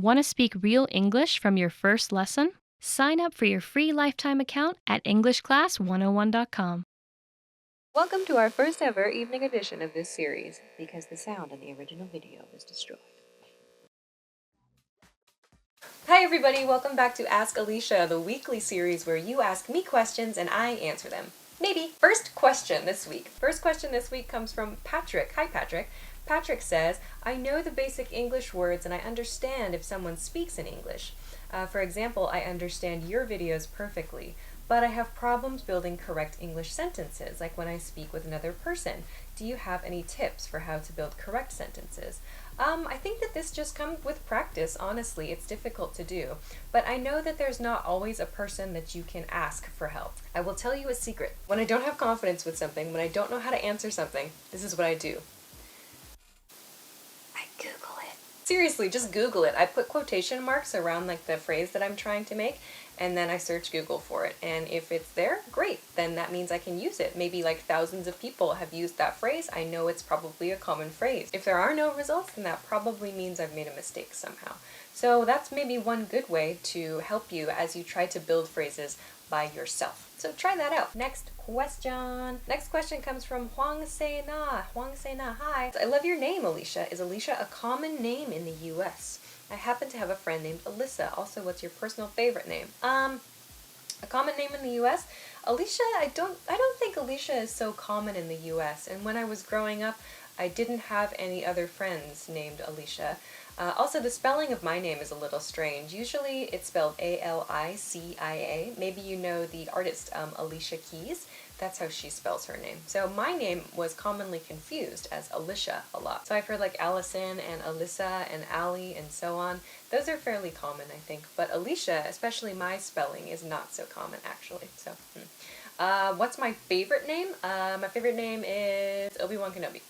Want to speak real English from your first lesson? Sign up for your free lifetime account at EnglishClass101.com. Welcome to our first ever evening edition of this series, because the sound in the original video was destroyed. Hi everybody, welcome back to Ask Alicia, the weekly series where you ask me questions and I answer them. Maybe. First question this week comes from Patrick. Hi Patrick. Patrick says, I know the basic English words and I understand if someone speaks in English. For example, I understand your videos perfectly, but I have problems building correct English sentences, like when I speak with another person. Do you have any tips for how to build correct sentences? I think that this just comes with practice, honestly. It's difficult to do. But I know that there's not always a person that you can ask for help. I will tell you a secret. When I don't have confidence with something, when I don't know how to answer something, this is what I do. I Google it. Seriously, just Google it. I put quotation marks around like the phrase that I'm trying to make, and then I search Google for it. And if it's there, great. Then that means I can use it. Maybe like thousands of people have used that phrase. I know it's probably a common phrase. If there are no results, then that probably means I've made a mistake somehow. So that's maybe one good way to help you as you try to build phrases by yourself. So try that out. Next question. Next question comes from Huang Se-na. Huang Se-na, hi. I love your name, Alicia. Is Alicia a common name in the US? I happen to have a friend named Alyssa. Also, what's your personal favorite name? A common name in the US? Alicia, I don't think Alicia is so common in the US. And when I was growing up, I didn't have any other friends named Alicia. Also, the spelling of my name is a little strange. Usually it's spelled A-L-I-C-I-A. Maybe you know the artist Alicia Keys. That's how she spells her name. So my name was commonly confused as Alicia a lot. So I've heard like Allison and Alyssa and Allie and so on. Those are fairly common, I think. But Alicia, especially my spelling, is not so common actually. So, what's my favorite name? My favorite name is Obi-Wan Kenobi.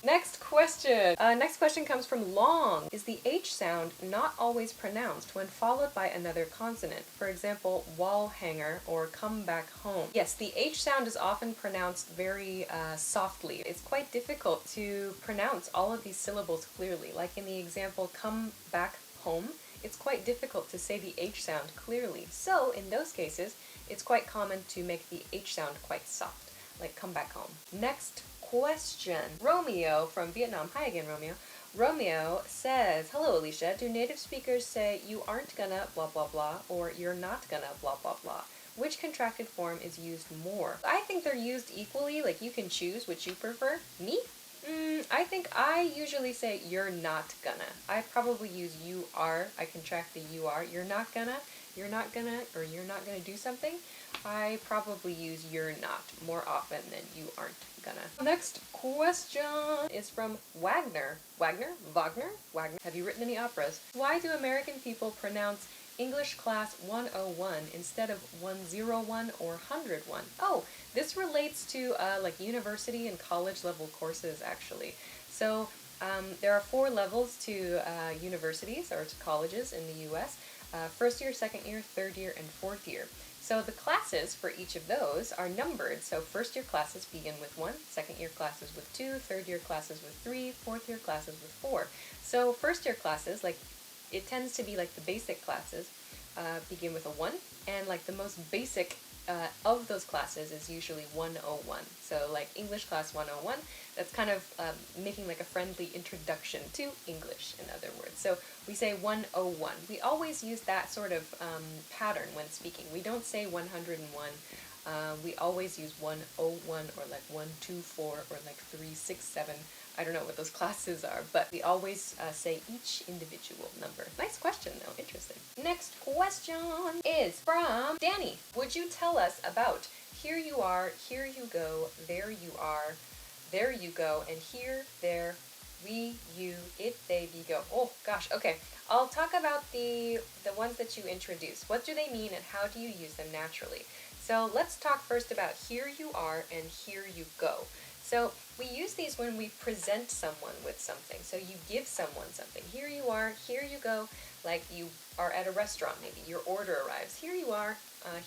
Next question. Next question comes from Long. Is the H sound not always pronounced when followed by another consonant? For example, wall hanger or come back home. Yes, the H sound is often pronounced very softly. It's quite difficult to pronounce all of these syllables clearly. Like in the example, come back home, it's quite difficult to say the H sound clearly. So in those cases, it's quite common to make the H sound quite soft, like come back home. Next question. Romeo from Vietnam. Hi again, Romeo. Romeo says, hello, Alicia. Do native speakers say you aren't gonna blah blah blah or you're not gonna blah blah blah? Which contracted form is used more? I think they're used equally, like you can choose which you prefer. Me? I think I usually say you're not gonna. I probably use you are. I contract the you are. You're not gonna, or you're not gonna do something. I probably use you're not more often than you aren't gonna. Next question is from Wagner. Wagner? Have you written any operas? Why do American people pronounce English class 101 instead of 101 or 101? Oh, this relates to like university and college level courses actually. So there are 4 levels to universities or to colleges in the US. First year, second year, third year, and fourth year. So the classes for each of those are numbered. So first year classes begin with 1, second year classes with 2, third year classes with 3, fourth year classes with 4. So first year classes, like it tends to be like the basic classes, begin with a 1, and like the most basic of those classes is usually 101. So like English class 101, that's kind of making like a friendly introduction to English, in other words. So we say 101. We always use that sort of pattern when speaking. We don't say 101. We always use 101 or like 124 or like 367. I don't know what those classes are, but we always say each individual number. Nice question though, interesting. Next question is from Danny. Would you tell us about here you are, here you go, there you are, there you go, and here, there, we, you, it, they, we, go. Oh gosh, okay. I'll talk about the ones that you introduce. What do they mean and how do you use them naturally? So let's talk first about here you are and here you go. So we use these when we present someone with something. So you give someone something. Here you are, here you go. Like you are at a restaurant maybe, your order arrives. Here you are,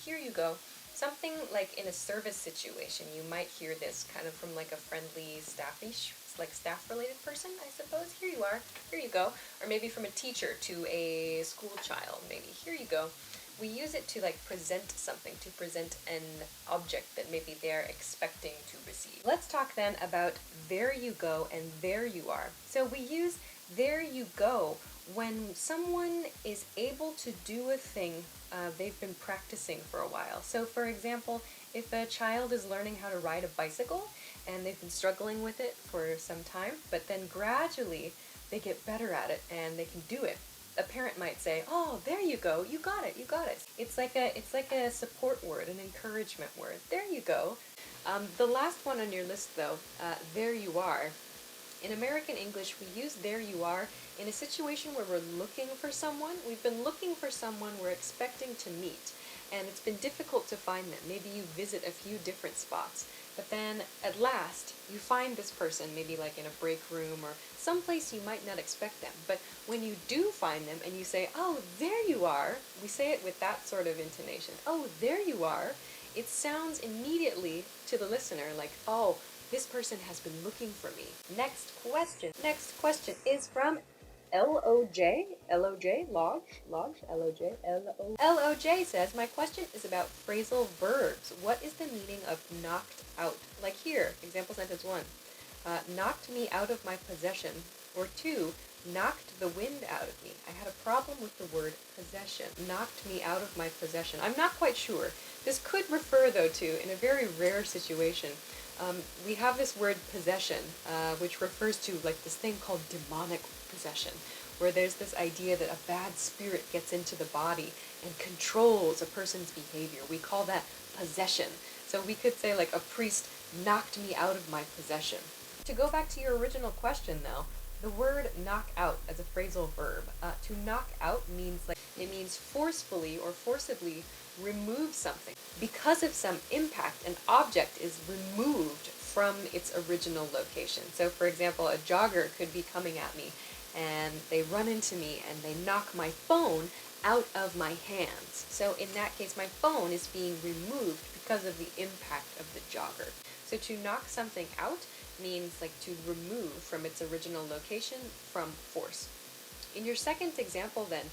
here you go. Something like in a service situation, you might hear this kind of from like a friendly, like staff related person, I suppose. Here you are, here you go. Or maybe from a teacher to a school child, maybe. Here you go. We use it to like present something, to present an object that maybe they're expecting to receive. Let's talk then about there you go and there you are. So we use there you go when someone is able to do a thing they've been practicing for a while. So for example, if a child is learning how to ride a bicycle and they've been struggling with it for some time, but then gradually they get better at it and they can do it. A parent might say, "Oh, there you go. You got it. You got it." It's like a support word, an encouragement word. There you go. The last one on your list, though, there you are. In American English, we use there you are in a situation where we're looking for someone. We've been looking for someone we're expecting to meet, and it's been difficult to find them. Maybe you visit a few different spots, but then at last you find this person, maybe like in a break room or someplace you might not expect them. But when you do find them and you say, "Oh, there you are," we say it with that sort of intonation. "Oh, there you are." It sounds immediately to the listener like, "Oh, this person has been looking for me." Next question. Next question is from LOJ. LOJ, Lodge, LOJ, LOJ says, "My question is about phrasal verbs. What is the meaning of knocked out?" Like here, example sentence 1. Knocked me out of my possession. Or 2, knocked the wind out of me. I had a problem with the word possession. Knocked me out of my possession. I'm not quite sure. This could refer, though, to, in a very rare situation, we have this word possession, which refers to like this thing called demonic possession, where there's this idea that a bad spirit gets into the body and controls a person's behavior. We call that possession. So we could say like a priest knocked me out of my possession. To go back to your original question though, the word knock out as a phrasal verb, to knock out means like, it means forcefully or forcibly remove something. Because of some impact, an object is removed from its original location. So for example, a jogger could be coming at me and they run into me and they knock my phone out of my hands. So in that case, my phone is being removed because of the impact of the jogger. So to knock something out means like to remove from its original location from force. In your second example then,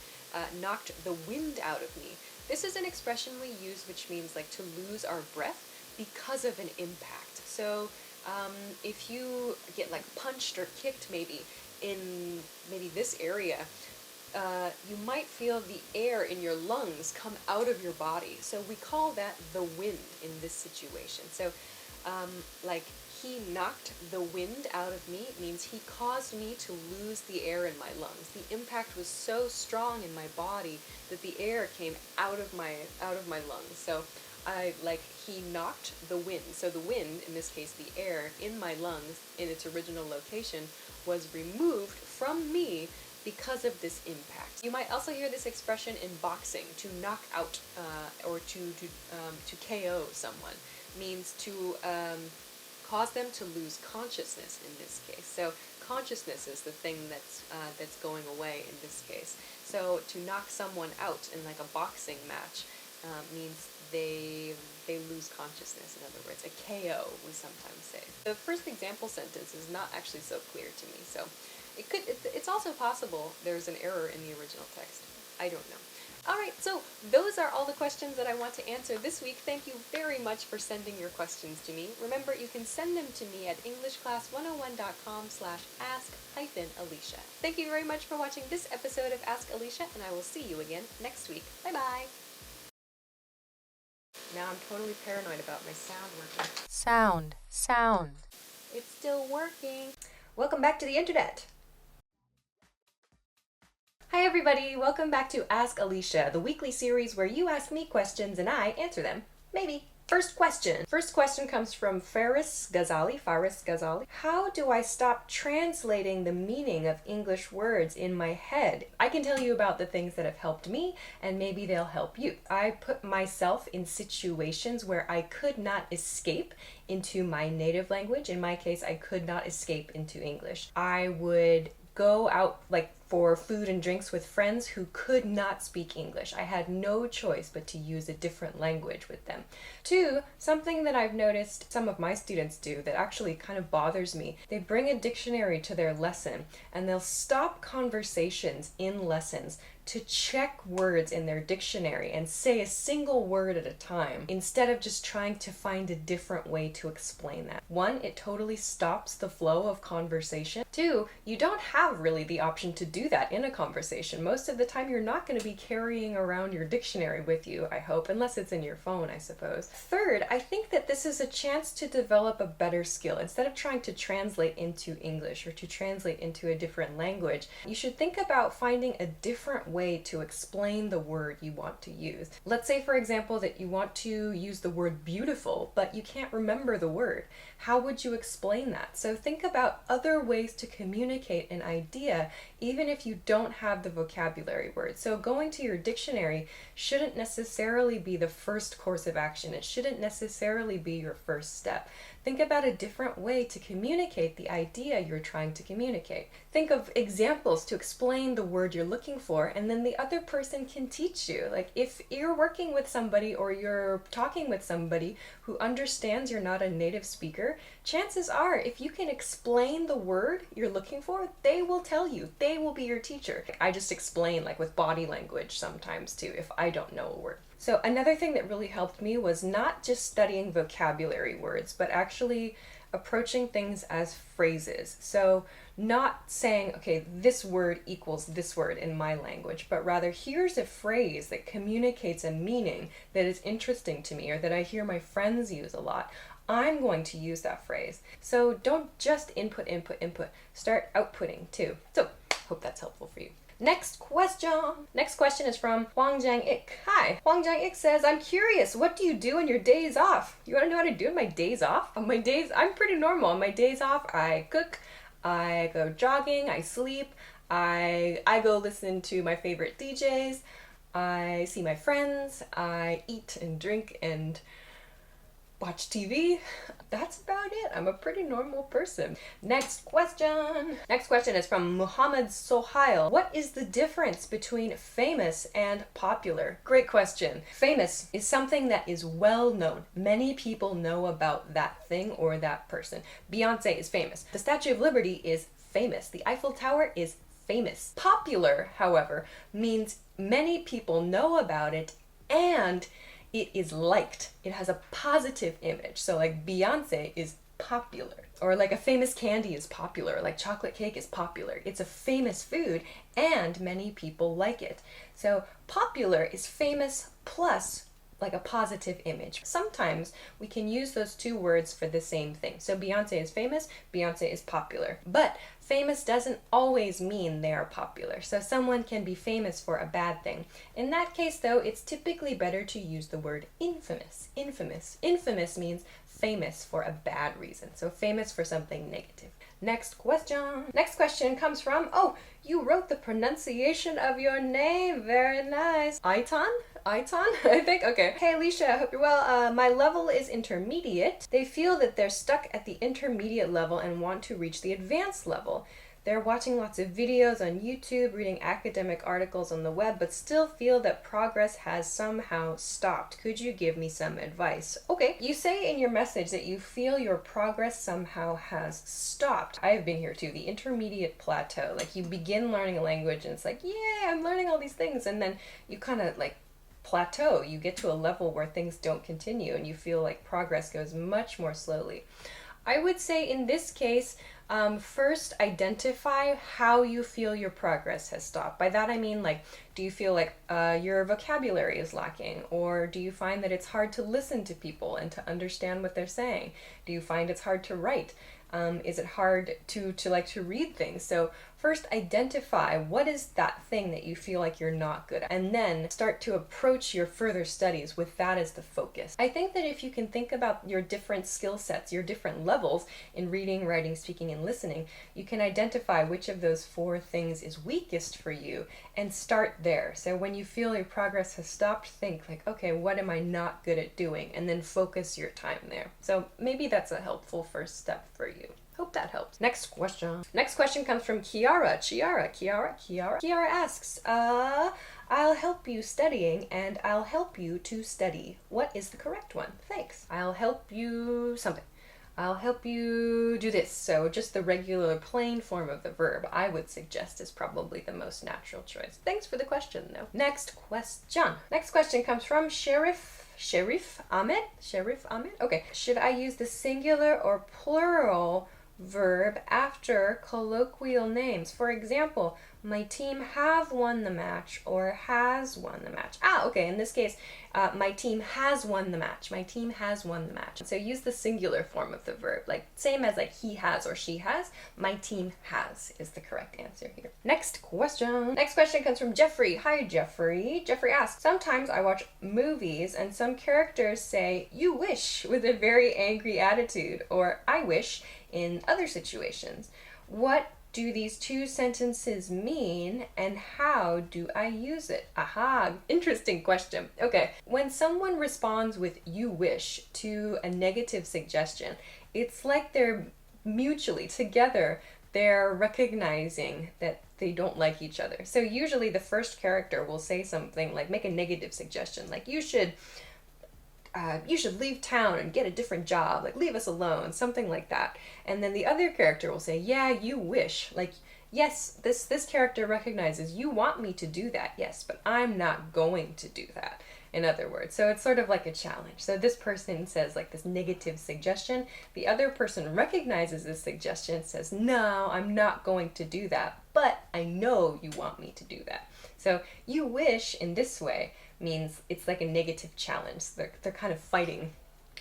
knocked the wind out of me. This is an expression we use which means like to lose our breath because of an impact. So if you get like punched or kicked maybe in maybe this area, you might feel the air in your lungs come out of your body. So we call that the wind in this situation. So like he knocked the wind out of me means he caused me to lose the air in my lungs. The impact was so strong in my body that the air came out of my lungs. So he knocked the wind. So the wind, in this case the air, in my lungs in its original location was removed from me because of this impact. You might also hear this expression in boxing, to knock out or to KO someone, means to cause them to lose consciousness in this case. So consciousness is the thing that's going away in this case. So to knock someone out in like a boxing match means they lose consciousness. In other words, a KO we sometimes say. The first example sentence is not actually so clear to me. So it's also possible there's an error in the original text. I don't know. Alright, so those are all the questions that I want to answer this week. Thank you very much for sending your questions to me. Remember, you can send them to me at englishclass101.com/ask-alicia. Thank you very much for watching this episode of Ask Alicia, and I will see you again next week. Bye-bye! Now I'm totally paranoid about my sound working. Sound. It's still working. Welcome back to the internet. Hi everybody, welcome back to Ask Alicia, the weekly series where you ask me questions and I answer them. Maybe. First question. First question comes from Faris Ghazali. How do I stop translating the meaning of English words in my head? I can tell you about the things that have helped me, and maybe they'll help you. I put myself in situations where I could not escape into my native language. In my case, I could not escape into English. I would go out, like for food and drinks with friends who could not speak English. I had no choice but to use a different language with them. 2, something that I've noticed some of my students do that actually kind of bothers me. They bring a dictionary to their lesson and they'll stop conversations in lessons to check words in their dictionary and say a single word at a time instead of just trying to find a different way to explain that. 1, it totally stops the flow of conversation. 2, you don't have really the option to do that in a conversation. Most of the time you're not going to be carrying around your dictionary with you, I hope, unless it's in your phone, I suppose. 3rd, I think that this is a chance to develop a better skill. Instead of trying to translate into English or to translate into a different language, you should think about finding a different way to explain the word you want to use. Let's say, for example, that you want to use the word beautiful, but you can't remember the word. How would you explain that? So think about other ways to communicate an idea, even if you don't have the vocabulary word. So going to your dictionary shouldn't necessarily be the first course of action. It shouldn't necessarily be your first step. Think about a different way to communicate the idea you're trying to communicate. Think of examples to explain the word you're looking for, and then the other person can teach you. Like if you're working with somebody or you're talking with somebody who understands you're not a native speaker, chances are if you can explain the word you're looking for, they will tell you. They will be your teacher. I just explain like with body language sometimes too if I don't know a word. So another thing that really helped me was not just studying vocabulary words, but actually approaching things as phrases. So not saying, okay, this word equals this word in my language, but rather here's a phrase that communicates a meaning that is interesting to me or that I hear my friends use a lot. I'm going to use that phrase. So don't just input. Start outputting too. So hope that's helpful for you. Next question. Next question is from Huang Jiang Ik. Hi. Huang Jiang Ik says, I'm curious, what do you do on your days off? You want to know what I do on my days off? On my days, I'm pretty normal. On my days off, I cook, I go jogging, I sleep, I go listen to my favorite DJs, I see my friends, I eat and drink and watch TV. That's about it. I'm a pretty normal person. Next question. Next question is from Muhammad Sohail. What is the difference between famous and popular? Great question. Famous is something that is well known. Many people know about that thing or that person. Beyonce is famous. The Statue of Liberty is famous. The Eiffel Tower is famous. Popular, however, means many people know about it and it is liked. It has a positive image. So like Beyonce is popular. Or like a famous candy is popular. Like chocolate cake is popular. It's a famous food and many people like it. So popular is famous plus like a positive image. Sometimes we can use those two words for the same thing. So Beyonce is famous, Beyonce is popular. But famous doesn't always mean they are popular. So someone can be famous for a bad thing. In that case though, it's typically better to use the word infamous. Infamous means famous for a bad reason. So famous for something negative. Next question. Next question comes from, oh, you wrote the pronunciation of your name. Very nice. Aitan, I think? Okay. Hey, Alicia, I hope you're well. My level is intermediate. They feel that they're stuck at the intermediate level and want to reach the advanced level. They're watching lots of videos on YouTube, reading academic articles on the web, but still feel that progress has somehow stopped. Could you give me some advice? Okay, you say in your message that you feel your progress somehow has stopped. I have been here too, the intermediate plateau. Like you begin learning a language and it's like, yeah, I'm learning all these things. And then you kind of like plateau. You get to a level where things don't continue and you feel like progress goes much more slowly. I would say in this case, first identify how you feel your progress has stopped. By that I mean, like, do you feel like your vocabulary is lacking? Or do you find that it's hard to listen to people and to understand what they're saying? Do you find it's hard to write? Is it hard to read things? So first identify what is that thing that you feel like you're not good at, and then start to approach your further studies with that as the focus. I think that if you can think about your different skill sets, your different levels in reading, writing, speaking, and listening, you can identify which of those 4 things is weakest for you and start there. So when you feel your progress has stopped, think like, okay, what am I not good at doing? And then focus your time there. So maybe that's a helpful first step for you. Hope that helps. Next question. Next question comes from Kiara. Kiara asks, I'll help you studying and I'll help you to study. What is the correct one? Thanks. I'll help you something. I'll help you do this. So just the regular plain form of the verb I would suggest is probably the most natural choice. Thanks for the question though. Next question. Next question comes from Sharif Ahmed. Okay. Should I use the singular or plural verb after colloquial names? For example, my team have won the match or has won the match. Okay, in this case, my team has won the match. My team has won the match. So use the singular form of the verb, like same as like he has or she has. My team has is the correct answer here. Next question. Next question comes from Jeffrey. Hi, Jeffrey. Jeffrey asks, sometimes I watch movies and some characters say, you wish, with a very angry attitude, or I wish in other situations. What do these two sentences mean and how do I use it? Aha, interesting question. Okay, when someone responds with you wish to a negative suggestion, it's like they're mutually together, they're recognizing that they don't like each other. So usually the first character will say something like, make a negative suggestion, like you should leave town and get a different job, like leave us alone, something like that. And then the other character will say, yeah, you wish, like, yes, this character recognizes you want me to do that, yes, but I'm not going to do that, in other words. So it's sort of like a challenge. So this person says like this negative suggestion, the other person recognizes this suggestion, says, no, I'm not going to do that, but I know you want me to do that. So you wish in this way means it's like a negative challenge. They're kind of fighting,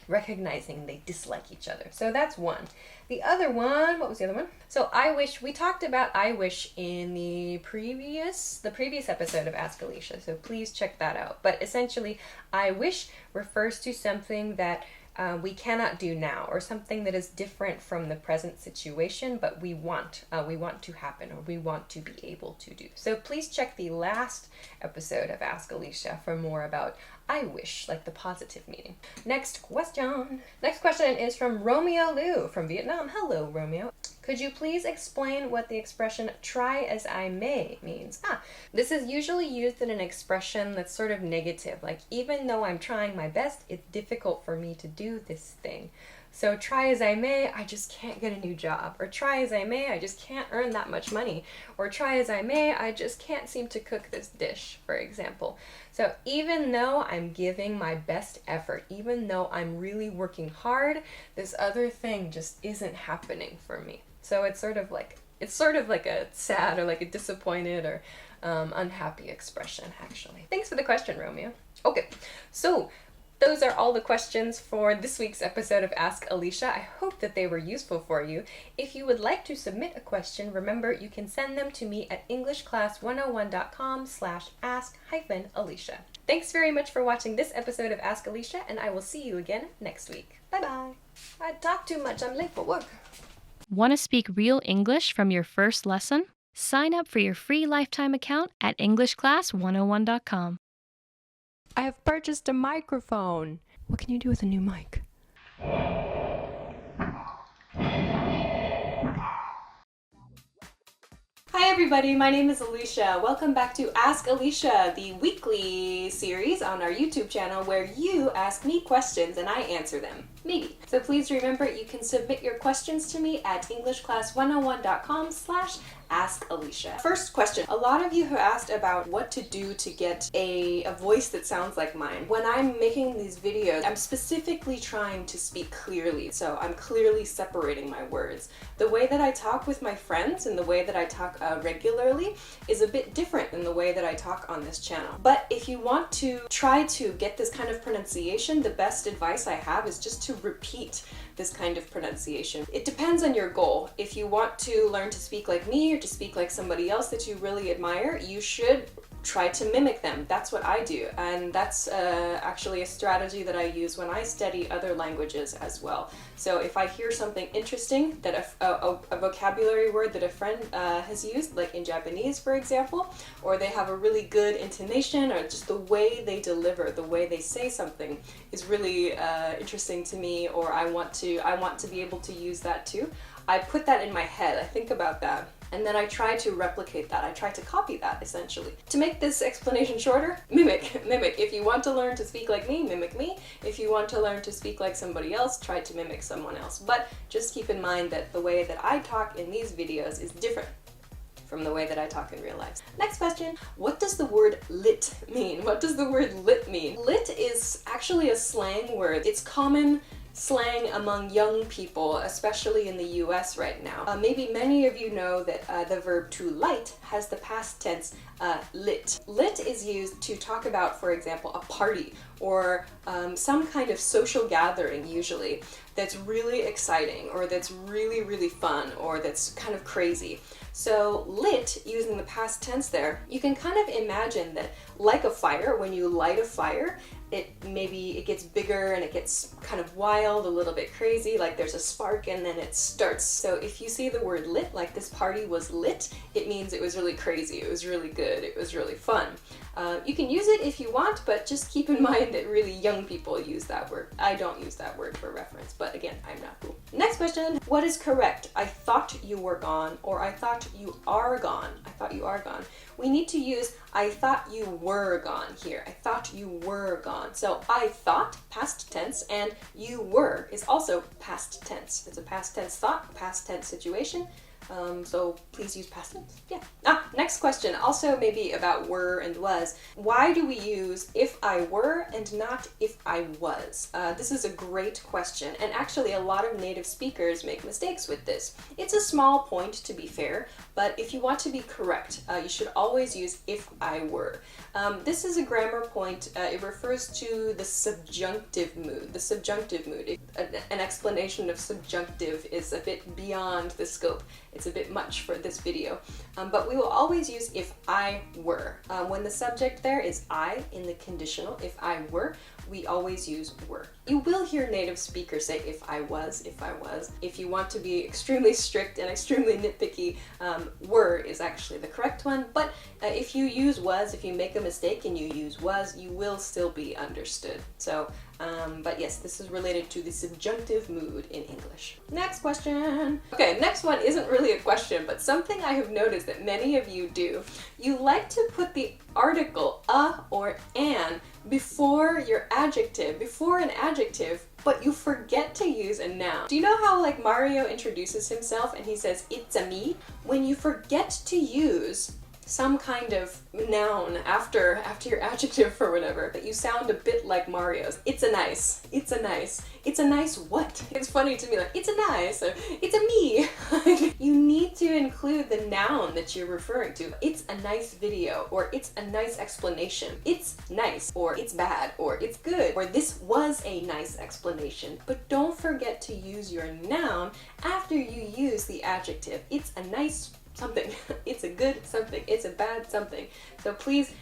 recognizing they dislike each other. So that's one. The other one, what was the other one? So I wish, we talked about I wish in the previous episode of Ask Alicia, so please check that out. But essentially, I wish refers to something that we cannot do now, or something that is different from the present situation, but we want to happen, or we want to be able to do. So please check the last episode of Ask Alicia for more about I wish, like the positive meaning. Next question. Next question is from Romeo Liu from Vietnam. Hello, Romeo. Could you please explain what the expression try as I may means? This is usually used in an expression that's sort of negative, like even though I'm trying my best, it's difficult for me to do this thing. So try as I may, I just can't get a new job. Or try as I may, I just can't earn that much money. Or try as I may, I just can't seem to cook this dish, for example. So even though I'm giving my best effort, even though I'm really working hard, this other thing just isn't happening for me. So it's sort of like a sad or like a disappointed or unhappy expression, actually. Thanks for the question, Romeo. Okay, so those are all the questions for this week's episode of Ask Alicia. I hope that they were useful for you. If you would like to submit a question, remember you can send them to me at englishclass101.com/ask-alicia. Thanks very much for watching this episode of Ask Alicia, and I will see you again next week. Bye-bye. I talk too much. I'm late for work. Want to speak real English from your first lesson? Sign up for your free lifetime account at englishclass101.com. I have purchased a microphone. What can you do with a new mic? Hi everybody, my name is Alicia. Welcome back to Ask Alicia, the weekly series on our YouTube channel where you ask me questions and I answer them. Maybe. So please remember you can submit your questions to me at englishclass101.com/askalicia. First question. A lot of you have asked about what to do to get a voice that sounds like mine. When I'm making these videos, I'm specifically trying to speak clearly, so I'm clearly separating my words. The way that I talk with my friends and the way that I talk regularly is a bit different than the way that I talk on this channel. But if you want to try to get this kind of pronunciation, the best advice I have is just to repeat this kind of pronunciation. It depends on your goal. If you want to learn to speak like me or to speak like somebody else that you really admire, you should try to mimic them. That's what I do, and that's actually a strategy that I use when I study other languages as well. So if I hear something interesting, that a vocabulary word that a friend has used, like in Japanese for example, or they have a really good intonation, or just the way they deliver, the way they say something is really interesting to me, or I want to be able to use that too, I put that in my head. I think about that. And then I try to replicate that. I try to copy that, essentially. To make this explanation shorter, mimic. Mimic. If you want to learn to speak like me, mimic me. If you want to learn to speak like somebody else, try to mimic someone else. But just keep in mind that the way that I talk in these videos is different from the way that I talk in real life. Next question, what does the word lit mean? What does the word lit mean? Lit is actually a slang word. It's common slang among young people, especially in the US right now. Maybe many of you know that the verb to light has the past tense lit. Lit is used to talk about, for example, a party or some kind of social gathering usually that's really exciting or that's really, really fun or that's kind of crazy. So lit, using the past tense there, you can kind of imagine that like a fire, when you light a fire, it gets bigger and it gets kind of wild, a little bit crazy, like there's a spark and then it starts. So if you see the word lit, like this party was lit, it means it was really crazy, it was really good, it was really fun. You can use it if you want, but just keep in mind that really young people use that word. I don't use that word for reference, but again, I'm not cool. Next question, what is correct? I thought you were gone, or I thought you are gone. I thought you are gone. We need to use I thought you were gone here. I thought you were gone. So I thought, past tense, and you were is also past tense. It's a past tense thought, past tense situation. So please use past tense. Yeah. Next question, also maybe about were and was. Why do we use if I were and not if I was? This is a great question, and actually a lot of native speakers make mistakes with this. It's a small point, to be fair, but if you want to be correct, you should always use if I were. This is a grammar point. It refers to the subjunctive mood. The subjunctive mood. An explanation of subjunctive is a bit beyond the scope. It's a bit much for this video, but we will always use if I were. When the subject there is I in the conditional, if I were, we always use were. You will hear native speakers say if I was, if I was. If you want to be extremely strict and extremely nitpicky, were is actually the correct one, but if you use was, if you make a mistake and you use was, you will still be understood. So, but yes, this is related to the subjunctive mood in English. Next question. Okay, next one isn't really a question, but something I have noticed that many of you do. You like to put the article a or an before your adjective, before an adjective, but you forget to use a noun. Do you know how like Mario introduces himself and he says, "It's a me"? When you forget to use some kind of noun after your adjective or whatever, but you sound a bit like Mario's. It's a nice, it's a nice, it's a nice what? It's funny to me, like, it's a nice, or it's a me. You need to include the noun that you're referring to. It's a nice video, or it's a nice explanation. It's nice, or it's bad, or it's good, or this was a nice explanation. But don't forget to use your noun after you use the adjective. It's a nice something. It's a good something. It's a bad something. So please,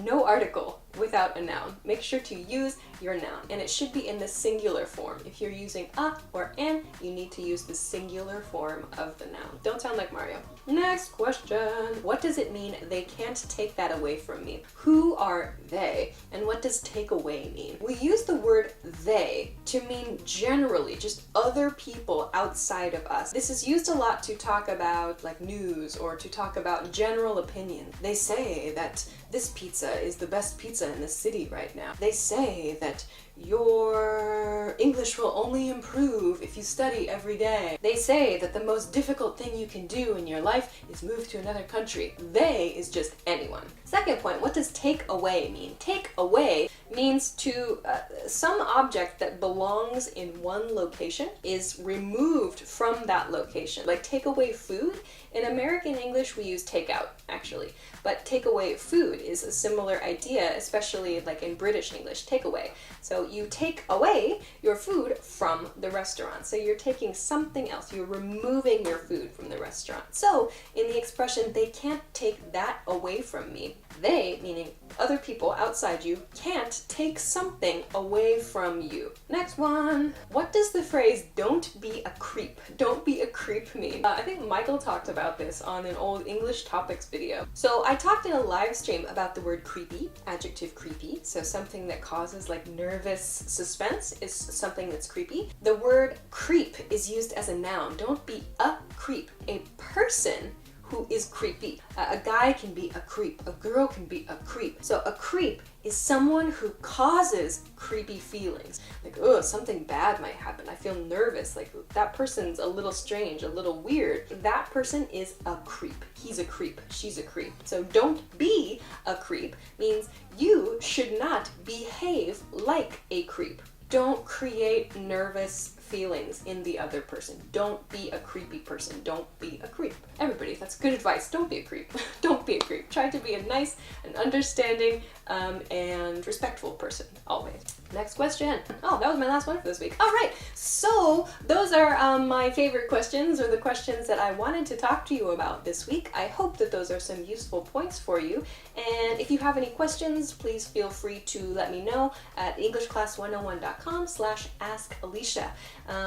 no article without a noun. Make sure to use your noun, and it should be in the singular form. If you're using a or an, you need to use the singular form of the noun. Don't sound like Mario. Next question. What does it mean they can't take that away from me? Who are they? And what does take away mean? We use the word they to mean generally just other people outside of us. This is used a lot to talk about like news or to talk about general opinion. They say that this pizza is the best pizza in the city right now. They say that your English will only improve if you study every day. They say that the most difficult thing you can do in your life is move to another country. They is just anyone. Second point, what does take away mean? Take away means to some object that belongs in one location is removed from that location. Like take away food. In American English, we use take out, actually. But take away food is a similar idea, especially like in British English, take away. So you take away your food from the restaurant. So you're taking something else. You're removing your food from the restaurant. So in the expression, they can't take that away from me, they, meaning Other people outside you can't take something away from you. Next one. What does the phrase "don't be a creep"? Don't be a creep mean? I think Michael talked about this on an old English topics video. So I talked in a live stream about the word creepy, adjective creepy. So something that causes like nervous suspense is something that's creepy. The word creep is used as a noun. Don't be a creep. A person who is creepy. A guy can be a creep. A girl can be a creep. So a creep is someone who causes creepy feelings. Like, oh, something bad might happen. I feel nervous. Like, that person's a little strange, a little weird. That person is a creep. He's a creep. She's a creep. So don't be a creep means you should not behave like a creep. Don't create nervous feelings in the other person. Don't be a creepy person. Don't be a creep. Everybody, that's good advice. Don't be a creep. Don't be a creep. Try to be a nice and understanding and respectful person, always. Next question. Oh, that was my last one for this week. All right, so those are my favorite questions, or the questions that I wanted to talk to you about this week. I hope that those are some useful points for you. And if you have any questions, please feel free to let me know at englishclass101.com/askalicia.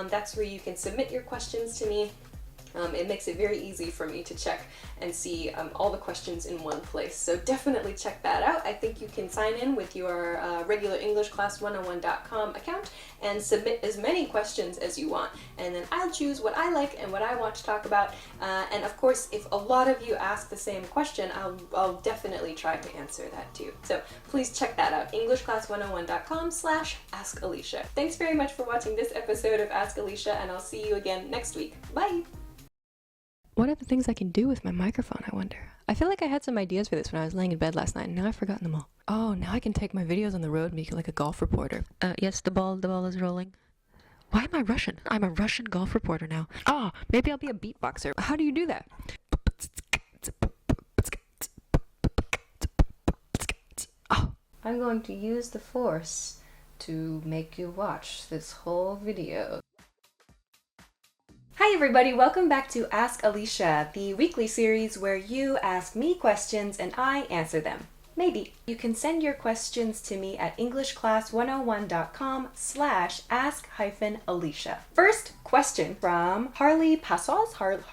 That's where you can submit your questions to me. It makes it very easy for me to check and see all the questions in one place. So definitely check that out. I think you can sign in with your regular englishclass101.com account and submit as many questions as you want. And then I'll choose what I like and what I want to talk about. And of course, if a lot of you ask the same question, I'll definitely try to answer that too. So please check that out, englishclass101.com/askalicia. Thanks very much for watching this episode of Ask Alicia, and I'll see you again next week. Bye! What are the things I can do with my microphone, I wonder? I feel like I had some ideas for this when I was laying in bed last night, and now I've forgotten them all. Oh, now I can take my videos on the road and make it like a golf reporter. Yes, the ball is rolling. Why am I Russian? I'm a Russian golf reporter now. Oh, maybe I'll be a beatboxer. How do you do that? Oh. I'm going to use the force to make you watch this whole video. Hi everybody, welcome back to Ask Alicia, the weekly series where you ask me questions and I answer them. Maybe. You can send your questions to me at englishclass101.com/ask-alicia. First question from Harley Passos. I'm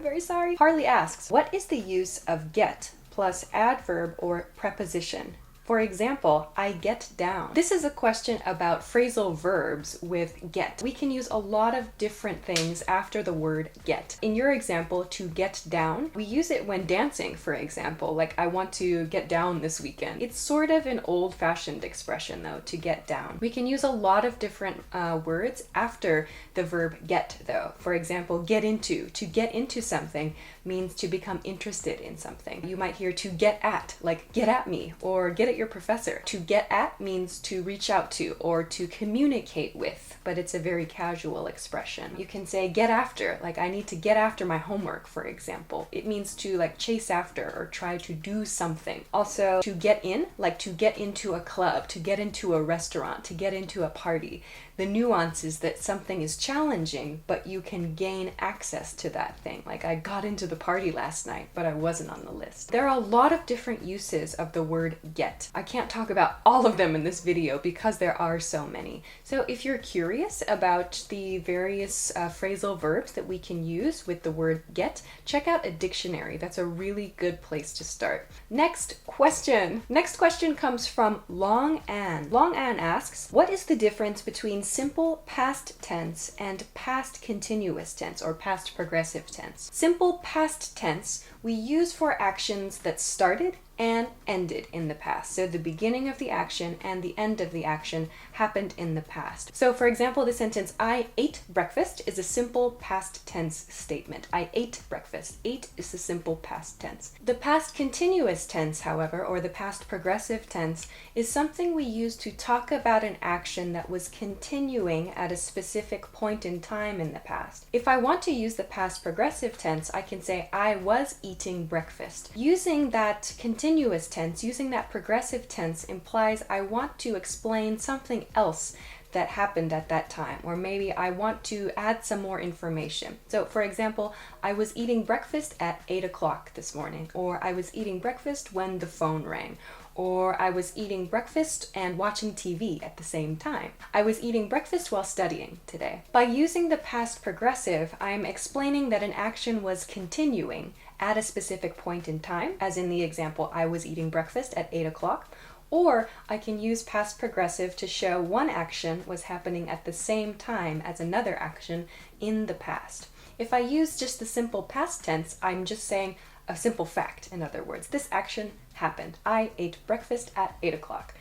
very sorry. Harley asks, what is the use of get plus adverb or preposition? For example, I get down. This is a question about phrasal verbs with get. We can use a lot of different things after the word get. In your example, to get down, we use it when dancing, for example, like I want to get down this weekend. It's sort of an old-fashioned expression though, to get down. We can use a lot of different words after the verb get though. For example, get into. To get into something means to become interested in something. You might hear to get at, like get at me, or get at your professor. To get at means to reach out to or to communicate with, but it's a very casual expression. You can say get after, like I need to get after my homework, for example. It means to like chase after or try to do something. Also, to get in, like to get into a club, to get into a restaurant, to get into a party. The nuance is that something is challenging, but you can gain access to that thing. Like I got into the party last night, but I wasn't on the list. There are a lot of different uses of the word get. I can't talk about all of them in this video because there are so many. So if you're curious about the various phrasal verbs that we can use with the word get, check out a dictionary. That's a really good place to start. Next question. Next question comes from Long Ann. Long Ann asks, what is the difference between simple past tense and past continuous tense or past progressive tense? Simple past tense we use for actions that started and ended in the past. So the beginning of the action and the end of the action happened in the past. So for example, the sentence, I ate breakfast is a simple past tense statement. I ate breakfast. Ate is a simple past tense. The past continuous tense, however, or the past progressive tense, is something we use to talk about an action that was continuing at a specific point in time in the past. If I want to use the past progressive tense, I can say, I was eating breakfast. Using that continuous tense, using that progressive tense implies I want to explain something else that happened at that time, or maybe I want to add some more information. So for example, I was eating breakfast at 8 o'clock this morning, or I was eating breakfast when the phone rang, or I was eating breakfast and watching TV at the same time. I was eating breakfast while studying today. By using the past progressive, I'm explaining that an action was continuing at a specific point in time, as in the example, I was eating breakfast at 8 o'clock, or I can use past progressive to show one action was happening at the same time as another action in the past. If I use just the simple past tense, I'm just saying a simple fact, in other words. This action happened. I ate breakfast at 8 o'clock.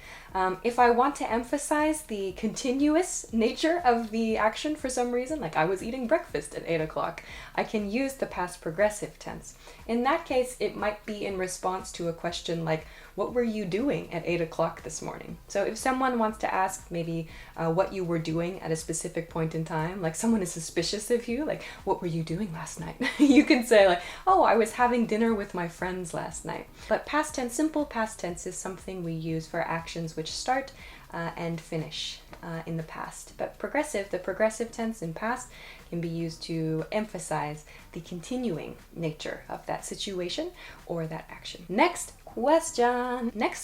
If I want to emphasize the continuous nature of the action for some reason, like I was eating breakfast at 8 o'clock, I can use the past progressive tense. In that case, it might be in response to a question like, what were you doing at 8 o'clock this morning? So if someone wants to ask maybe what you were doing at a specific point in time, like someone is suspicious of you, like, what were you doing last night? You can say like, oh, I was having dinner with my friends last night. But past tense, simple past tense is something we use for actions which start and finish in the past. But the progressive tense in past can be used to emphasize the continuing nature of that situation or that action. Next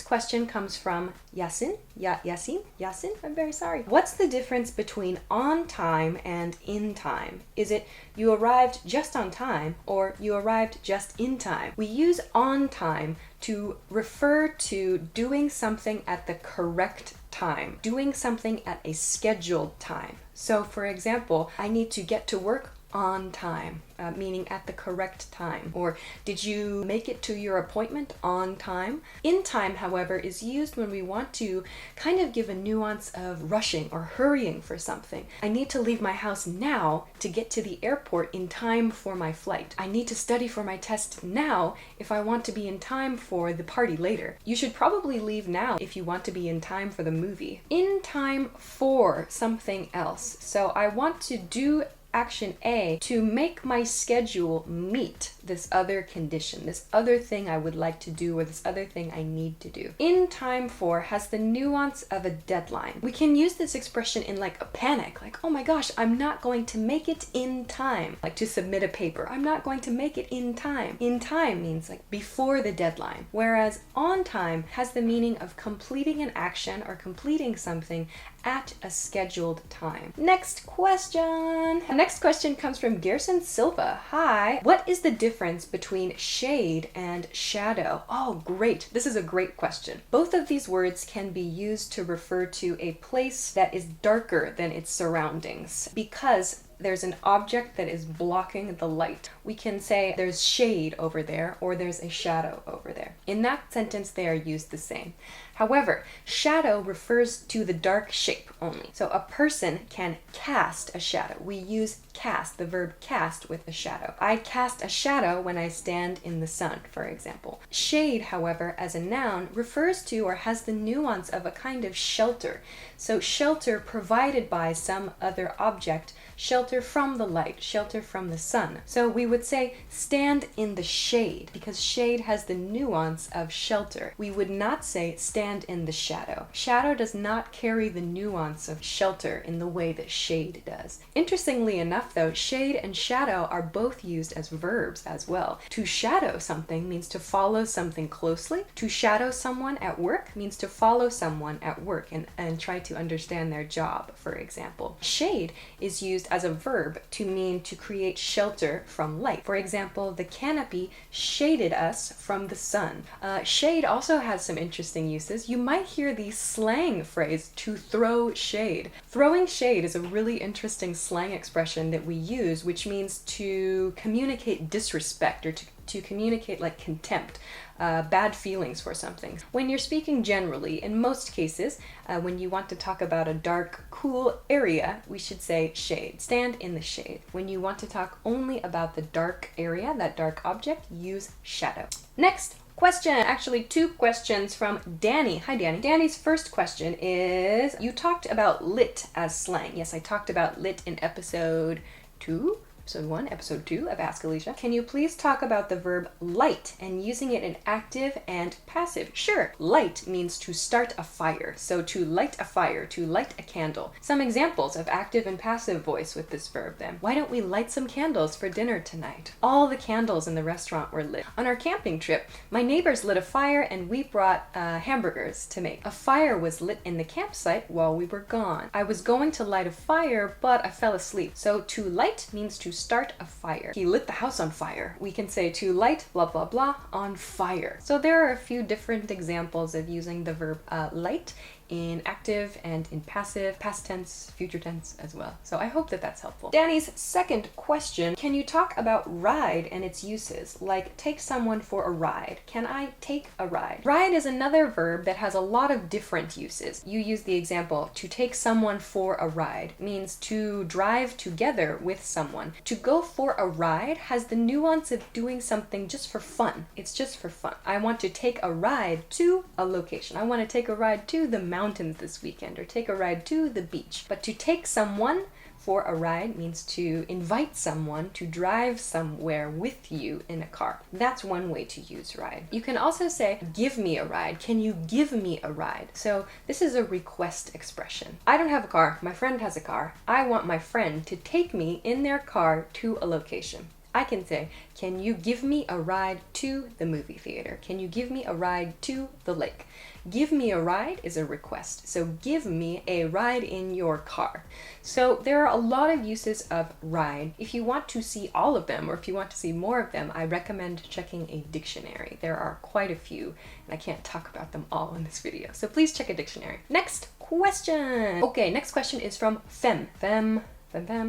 question comes from Yasin. Yasin, I'm very sorry. What's the difference between on time and in time? Is it you arrived just on time or you arrived just in time? We use on time to refer to doing something at the correct time, doing something at a scheduled time. So for example, I need to get to work on time, meaning at the correct time. Or did you make it to your appointment on time? In time, however, is used when we want to kind of give a nuance of rushing or hurrying for something. I need to leave my house now to get to the airport in time for my flight. I need to study for my test now if I want to be in time for the party later. You should probably leave now if you want to be in time for the movie. In time for something else. So I want to do action A to make my schedule meet this other condition, this other thing I would like to do, or this other thing I need to do. In time for has the nuance of a deadline. We can use this expression in like a panic, like, oh my gosh, I'm not going to make it in time. Like to submit a paper, I'm not going to make it in time. In time means like before the deadline, whereas on time has the meaning of completing an action or completing something at a scheduled time. Next question comes from Gerson Silva. Hi. What is the difference between shade and shadow? Oh, great. This is a great question. Both of these words can be used to refer to a place that is darker than its surroundings because there's an object that is blocking the light. We can say there's shade over there or there's a shadow over there. In that sentence, they are used the same. However, shadow refers to the dark shape only. So a person can cast a shadow. We use cast, the verb cast, with a shadow. I cast a shadow when I stand in the sun, for example. Shade, however, as a noun, refers to or has the nuance of a kind of shelter. So shelter provided by some other object, shelter from the light, shelter from the sun. So we would say stand in the shade because shade has the nuance of shelter. We would not say stand in the shadow. Shadow does not carry the nuance of shelter in the way that shade does. Interestingly enough though, shade and shadow are both used as verbs as well. To shadow something means to follow something closely. To shadow someone at work means to follow someone at work and try to understand their job, for example. Shade is used as a verb to mean to create shelter from light. For example, the canopy shaded us from the sun. Shade also has some interesting uses. You might hear the slang phrase to throw shade. Throwing shade is a really interesting slang expression that we use, which means to communicate disrespect or to communicate like contempt. Bad feelings for something. When you're speaking generally, in most cases, when you want to talk about a dark, cool area, we should say shade. Stand in the shade. When you want to talk only about the dark area, that dark object, use shadow. Next question. Actually, two questions from Danny. Hi, Danny. Danny's first question is, you talked about lit as slang. Yes, I talked about lit in episode 2, episode 1, episode 2 of Ask Alicia. Can you please talk about the verb light and using it in active and passive? Sure. Light means to start a fire. So to light a fire, to light a candle. Some examples of active and passive voice with this verb then. Why don't we light some candles for dinner tonight? All the candles in the restaurant were lit. On our camping trip, my neighbors lit a fire and we brought hamburgers to make. A fire was lit in the campsite while we were gone. I was going to light a fire, but I fell asleep. So to light means to start a fire. He lit the house on fire. We can say to light blah blah blah on fire. So there are a few different examples of using the verb light in active and in passive, past tense, future tense as well. So I hope that that's helpful. Danny's second question, can you talk about ride and its uses? Like take someone for a ride. Can I take a ride? Ride is another verb that has a lot of different uses. You use the example, to take someone for a ride means to drive together with someone. To go for a ride has the nuance of doing something just for fun. It's just for fun. I want to take a ride to a location. I want to take a ride to the mountains this weekend or take a ride to the beach. But to take someone for a ride means to invite someone to drive somewhere with you in a car. That's one way to use ride. You can also say, give me a ride. Can you give me a ride? So this is a request expression. I don't have a car. My friend has a car. I want my friend to take me in their car to a location. I can say, can you give me a ride to the movie theater? Can you give me a ride to the lake? Give me a ride is a request. So give me a ride in your car. So there are a lot of uses of ride. If you want to see all of them, or if you want to see more of them, I recommend checking a dictionary. There are quite a few, and I can't talk about them all in this video. So please check a dictionary. Next question. Okay, next question is from Fem.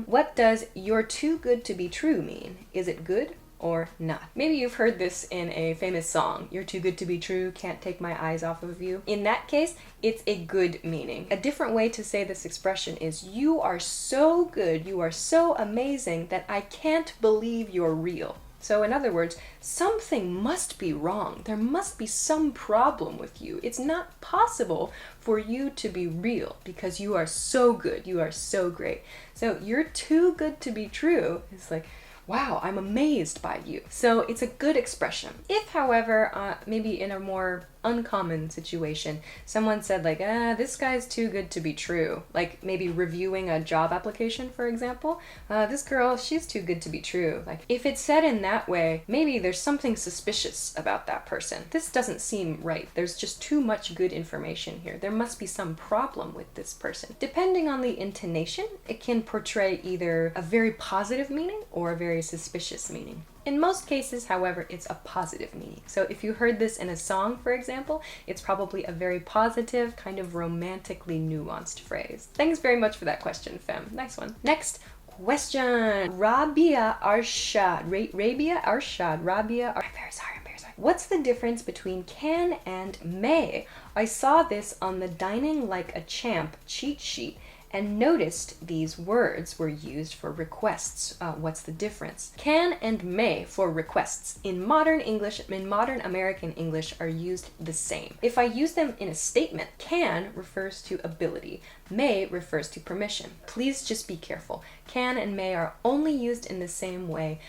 What does "you're too good to be true" mean? Is it good or not? Maybe you've heard this in a famous song. You're too good to be true, can't take my eyes off of you. In that case, it's a good meaning. A different way to say this expression is you are so good, you are so amazing that I can't believe you're real. So in other words, something must be wrong. There must be some problem with you. It's not possible for you to be real because you are so good. You are so great. So you're too good to be true. It's like, wow, I'm amazed by you. So it's a good expression. If, however, maybe in a more uncommon situation, someone said like, this guy's too good to be true. Like maybe reviewing a job application, for example. This girl, she's too good to be true. Like if it's said in that way, maybe there's something suspicious about that person. This doesn't seem right. There's just too much good information here. There must be some problem with this person. Depending on the intonation, it can portray either a very positive meaning or a very suspicious meaning. In most cases, however, it's a positive meaning. So if you heard this in a song, for example, it's probably a very positive, kind of romantically nuanced phrase. Thanks very much for that question, Fem. Nice one. Next question. Rabia Arshad. I'm very sorry. What's the difference between can and may? I saw this on the Dining Like a Champ cheat sheet and noticed these words were used for requests. What's the difference? Can and may for requests in modern English, in modern American English, are used the same. If I use them in a statement, can refers to ability, may refers to permission. Please just be careful. Can and may are only used in the same way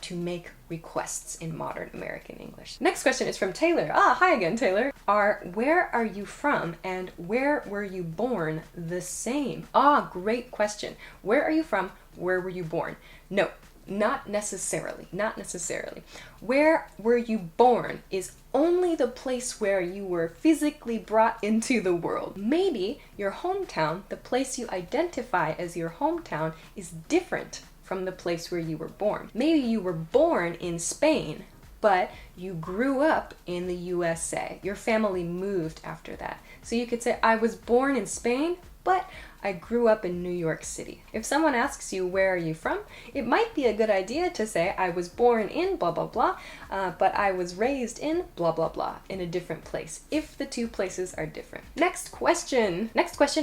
to make requests in modern American English. Next question is from Taylor. Hi again, Taylor. Where are you from and where were you born the same? Great question. Where are you from? Where were you born? No, not necessarily. Where were you born is only the place where you were physically brought into the world. Maybe your hometown, the place you identify as your hometown, is different from the place where you were born. Maybe you were born in Spain, but you grew up in the USA. Your family moved after that. So you could say, I was born in Spain, but I grew up in New York City. If someone asks you, where are you from? It might be a good idea to say, I was born in blah, blah, blah, but I was raised in blah, blah, blah, in a different place, if the two places are different. Next question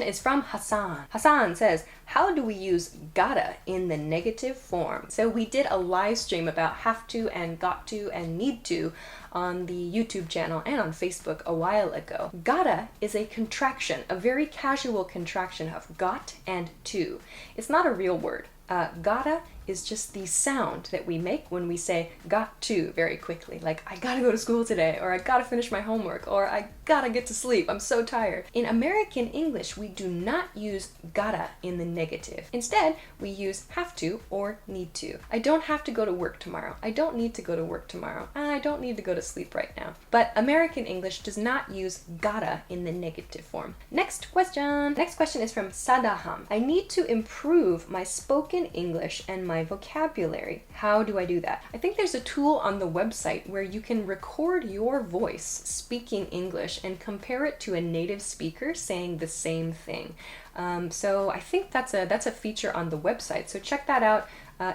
is from Hassan. Hassan says, how do we use gotta in the negative form? So we did a live stream about have to and got to and need to on the YouTube channel and on Facebook a while ago. Gotta is a contraction, a very casual contraction of got and to. It's not a real word. Gotta is just the sound that we make when we say got to very quickly. Like, I gotta go to school today, or I gotta finish my homework, or I gotta get to sleep, I'm so tired. In American English, we do not use gotta in the negative. Instead, we use have to or need to. I don't have to go to work tomorrow. I don't need to go to work tomorrow. And I don't need to go to sleep right now. But American English does not use gotta in the negative form. Next question. Next question is from Sadaham. I need to improve my spoken English and my vocabulary. How do I do that? I think there's a tool on the website where you can record your voice speaking English and compare it to a native speaker saying the same thing. So I think that's a feature on the website. So check that out.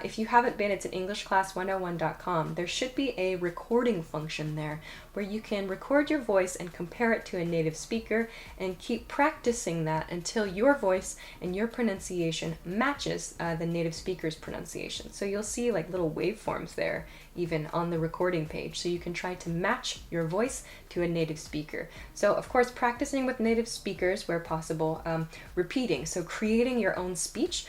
If you haven't been, it's at EnglishClass101.com. There should be a recording function there where you can record your voice and compare it to a native speaker and keep practicing that until your voice and your pronunciation matches the native speaker's pronunciation. So you'll see like little waveforms there even on the recording page. So you can try to match your voice to a native speaker. So of course, practicing with native speakers where possible, repeating. So creating your own speech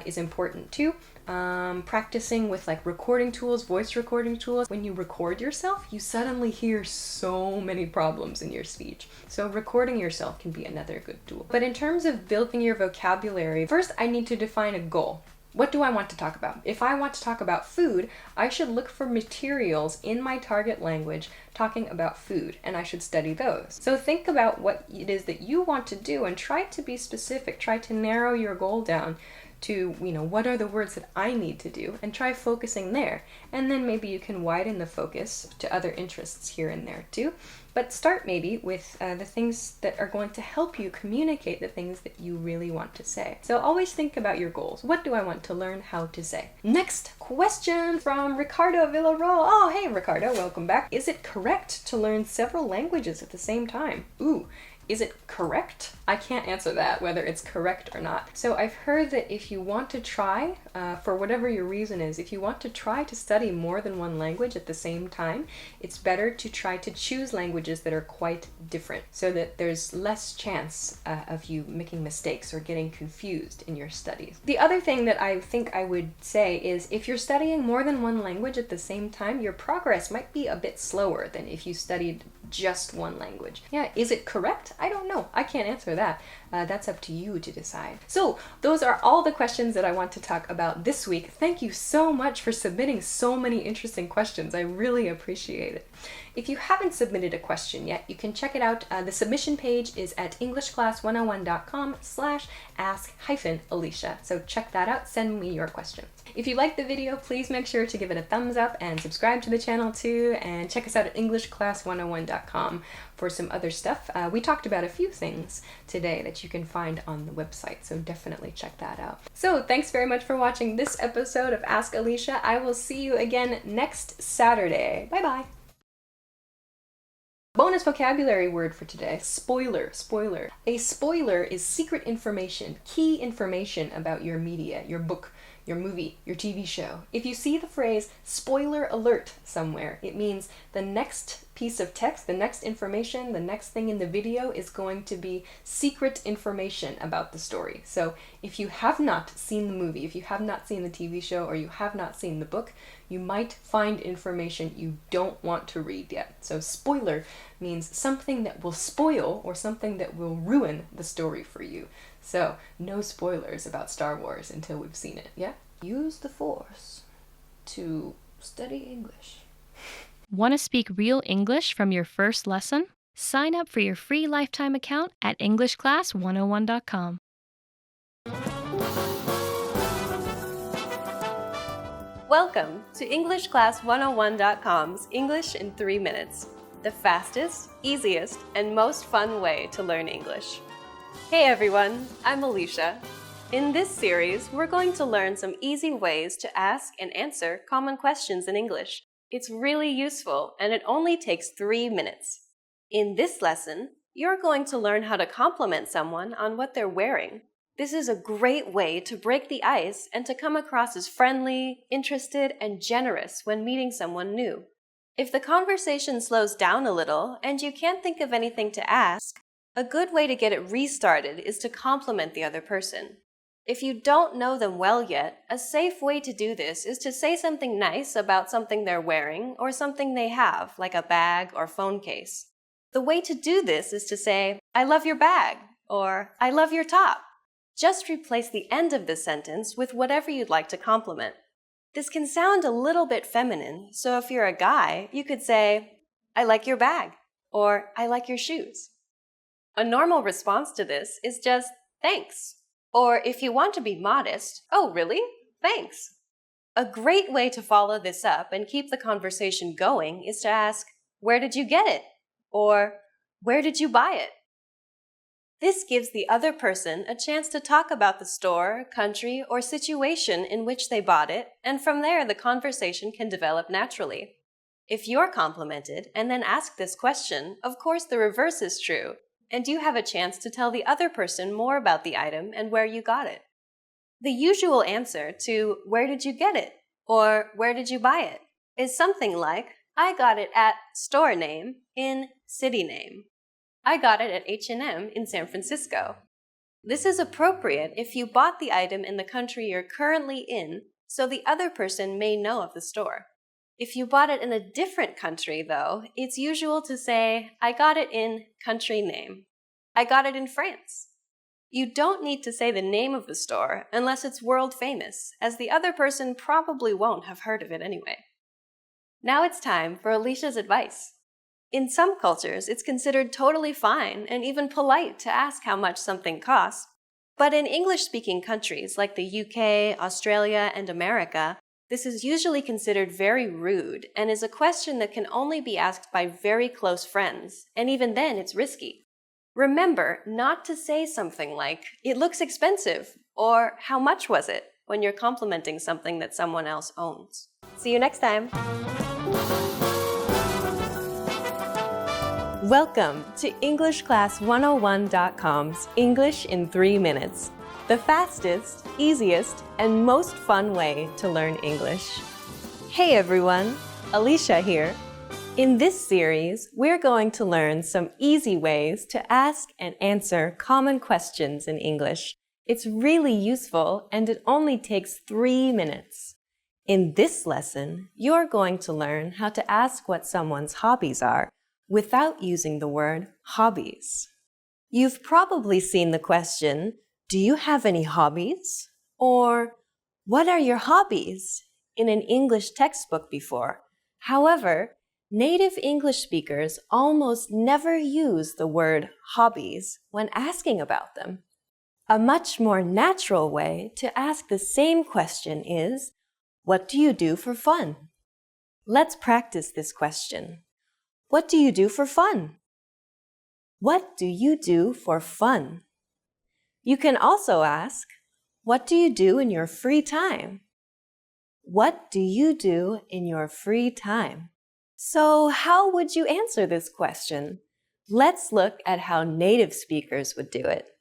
is important too. Practicing with like recording tools, voice recording tools. When you record yourself, you suddenly hear so many problems in your speech. So recording yourself can be another good tool. But in terms of building your vocabulary, first I need to define a goal. What do I want to talk about? If I want to talk about food, I should look for materials in my target language talking about food, and I should study those. So think about what it is that you want to do and try to be specific. Try to narrow your goal down to, what are the words that I need to do, and try focusing there. And then maybe you can widen the focus to other interests here and there too. But start maybe with the things that are going to help you communicate the things that you really want to say. So always think about your goals. What do I want to learn how to say? Next question from Ricardo Villarreal. Oh, hey Ricardo, welcome back. Is it correct to learn several languages at the same time? Ooh. Is it correct? I can't answer that, whether it's correct or not. So I've heard that if you want to try, for whatever your reason is, if you want to try to study more than one language at the same time, it's better to try to choose languages that are quite different so that there's less chance of you making mistakes or getting confused in your studies. The other thing that I think I would say is if you're studying more than one language at the same time, your progress might be a bit slower than if you studied just one language. Yeah, is it correct? I don't know. I can't answer that. That's up to you to decide. So those are all the questions that I want to talk about this week. Thank you so much for submitting so many interesting questions. I really appreciate it. If you haven't submitted a question yet, you can check it out. The submission page is at EnglishClass101.com/ask-Alicia. So check that out. Send me your questions. If you liked the video, please make sure to give it a thumbs up and subscribe to the channel too. And check us out at EnglishClass101.com for some other stuff. We talked about a few things today that you can find on the website, so definitely check that out. So thanks very much for watching this episode of Ask Alicia. I will see you again next Saturday. Bye-bye. Bonus vocabulary word for today, spoiler, spoiler. A spoiler is secret information, key information about your media, your book, your movie, your TV show. If you see the phrase spoiler alert somewhere, it means the next piece of text, the next information, the next thing in the video is going to be secret information about the story. So if you have not seen the movie, if you have not seen the TV show, or you have not seen the book, you might find information you don't want to read yet. So spoiler means something that will spoil or something that will ruin the story for you. So no spoilers about Star Wars until we've seen it, yeah? Use the Force to study English. Want to speak real English from your first lesson? Sign up for your free lifetime account at EnglishClass101.com. Welcome to EnglishClass101.com's English in 3 minutes, the fastest, easiest, and most fun way to learn English. Hey everyone, I'm Alicia. In this series, we're going to learn some easy ways to ask and answer common questions in English. It's really useful, and it only takes 3 minutes. In this lesson, you're going to learn how to compliment someone on what they're wearing. This is a great way to break the ice and to come across as friendly, interested, and generous when meeting someone new. If the conversation slows down a little and you can't think of anything to ask, a good way to get it restarted is to compliment the other person. If you don't know them well yet, a safe way to do this is to say something nice about something they're wearing or something they have, like a bag or phone case. The way to do this is to say, "I love your bag," or "I love your top." Just replace the end of the sentence with whatever you'd like to compliment. This can sound a little bit feminine, so if you're a guy, you could say, "I like your bag," or "I like your shoes." A normal response to this is just, "Thanks." Or if you want to be modest, "Oh, really? Thanks." A great way to follow this up and keep the conversation going is to ask, "Where did you get it?" Or, "Where did you buy it?" This gives the other person a chance to talk about the store, country, or situation in which they bought it, and from there the conversation can develop naturally. If you're complimented and then ask this question, of course the reverse is true, and you have a chance to tell the other person more about the item and where you got it. The usual answer to "Where did you get it?" or "Where did you buy it?" is something like, "I got it at store name in city name." "I got it at H&M in San Francisco." This is appropriate if you bought the item in the country you're currently in, so the other person may know of the store. If you bought it in a different country, though, it's usual to say, "I got it in country name." "I got it in France." You don't need to say the name of the store unless it's world famous, as the other person probably won't have heard of it anyway. Now it's time for Alicia's advice. In some cultures, it's considered totally fine and even polite to ask how much something costs. But in English-speaking countries like the UK, Australia, and America, this is usually considered very rude and is a question that can only be asked by very close friends, and even then it's risky. Remember not to say something like, "It looks expensive," or "How much was it?" when you're complimenting something that someone else owns. See you next time! Welcome to EnglishClass101.com's English in 3 minutes, the fastest, easiest, and most fun way to learn English. Hey everyone, Alicia here. In this series, we're going to learn some easy ways to ask and answer common questions in English. It's really useful and it only takes 3 minutes. In this lesson, you're going to learn how to ask what someone's hobbies are without using the word hobbies. You've probably seen the question, "Do you have any hobbies?" or "What are your hobbies?" in an English textbook before. However, native English speakers almost never use the word hobbies when asking about them. A much more natural way to ask the same question is, "What do you do for fun?" Let's practice this question. What do you do for fun? What do you do for fun? You can also ask, what do you do in your free time? What do you do in your free time? So how would you answer this question? Let's look at how native speakers would do it.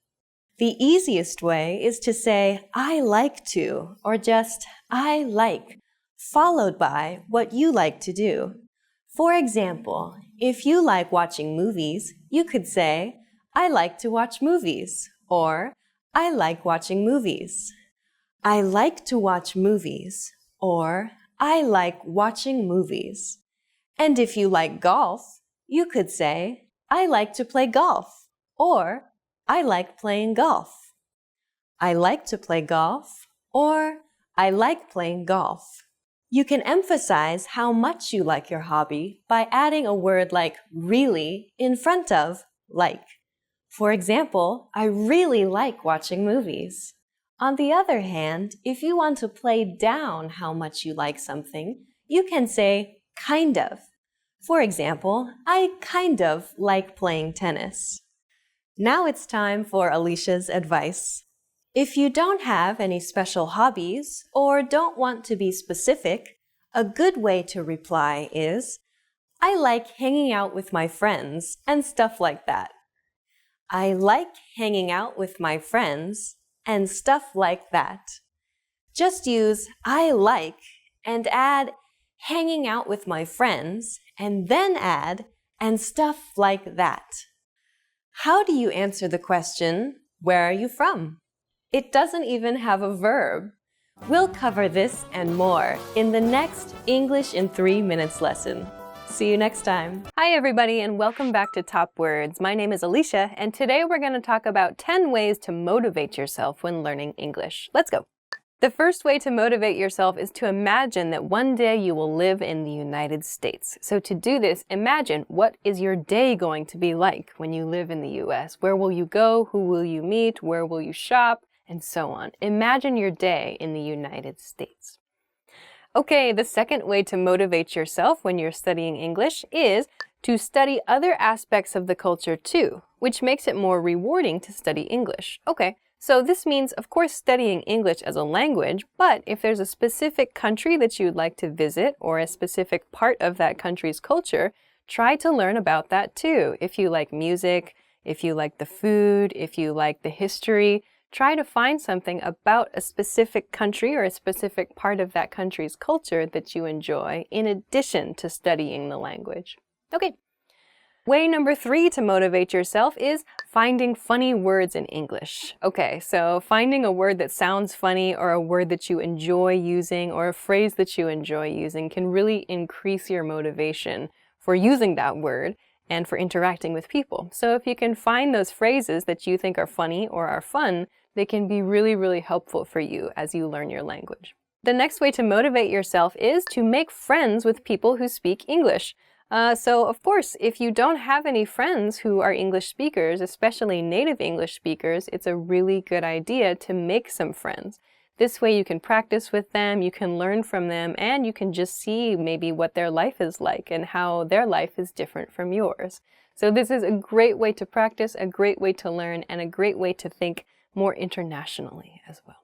The easiest way is to say, "I like to," or just, "I like," followed by what you like to do. For example, if you like watching movies, you could say, "I like to watch movies," or "I like watching movies." "I like to watch movies," or "I like watching movies." And if you like golf, you could say, "I like to play golf," or "I like playing golf." "I like to play golf," or "I like playing golf." You can emphasize how much you like your hobby by adding a word like really in front of like. For example, "I really like watching movies." On the other hand, if you want to play down how much you like something, you can say kind of. For example, "I kind of like playing tennis." Now it's time for Alicia's advice. If you don't have any special hobbies or don't want to be specific, a good way to reply is, "I like hanging out with my friends," and stuff like that. I like hanging out with my friends and stuff like that. Just use "I like" and add "hanging out with my friends" and then add "and stuff like that." How do you answer the question, "Where are you from?" It doesn't even have a verb. We'll cover this and more in the next English in 3 minutes lesson. See you next time. Hi everybody and welcome back to Top Words. My name is Alicia and today we're going to talk about 10 ways to motivate yourself when learning English. Let's go. The first way to motivate yourself is to imagine that one day you will live in the United States. So to do this, imagine what is your day going to be like when you live in the US? Where will you go? Who will you meet? Where will you shop? And so on. Imagine your day in the United States. Okay, the second way to motivate yourself when you're studying English is to study other aspects of the culture too, which makes it more rewarding to study English. Okay. So this means, of course, studying English as a language, but if there's a specific country that you'd like to visit or a specific part of that country's culture, try to learn about that too. If you like music, if you like the food, if you like the history, try to find something about a specific country or a specific part of that country's culture that you enjoy in addition to studying the language. Okay. Way number 3 to motivate yourself is finding funny words in English. Okay, so finding a word that sounds funny or a word that you enjoy using or a phrase that you enjoy using can really increase your motivation for using that word and for interacting with people. So if you can find those phrases that you think are funny or are fun, they can be really, really helpful for you as you learn your language. The next way to motivate yourself is to make friends with people who speak English. So, of course, if you don't have any friends who are English speakers, especially native English speakers, it's a really good idea to make some friends. This way you can practice with them, you can learn from them, and you can just see maybe what their life is like and how their life is different from yours. So this is a great way to practice, a great way to learn, and a great way to think more internationally as well.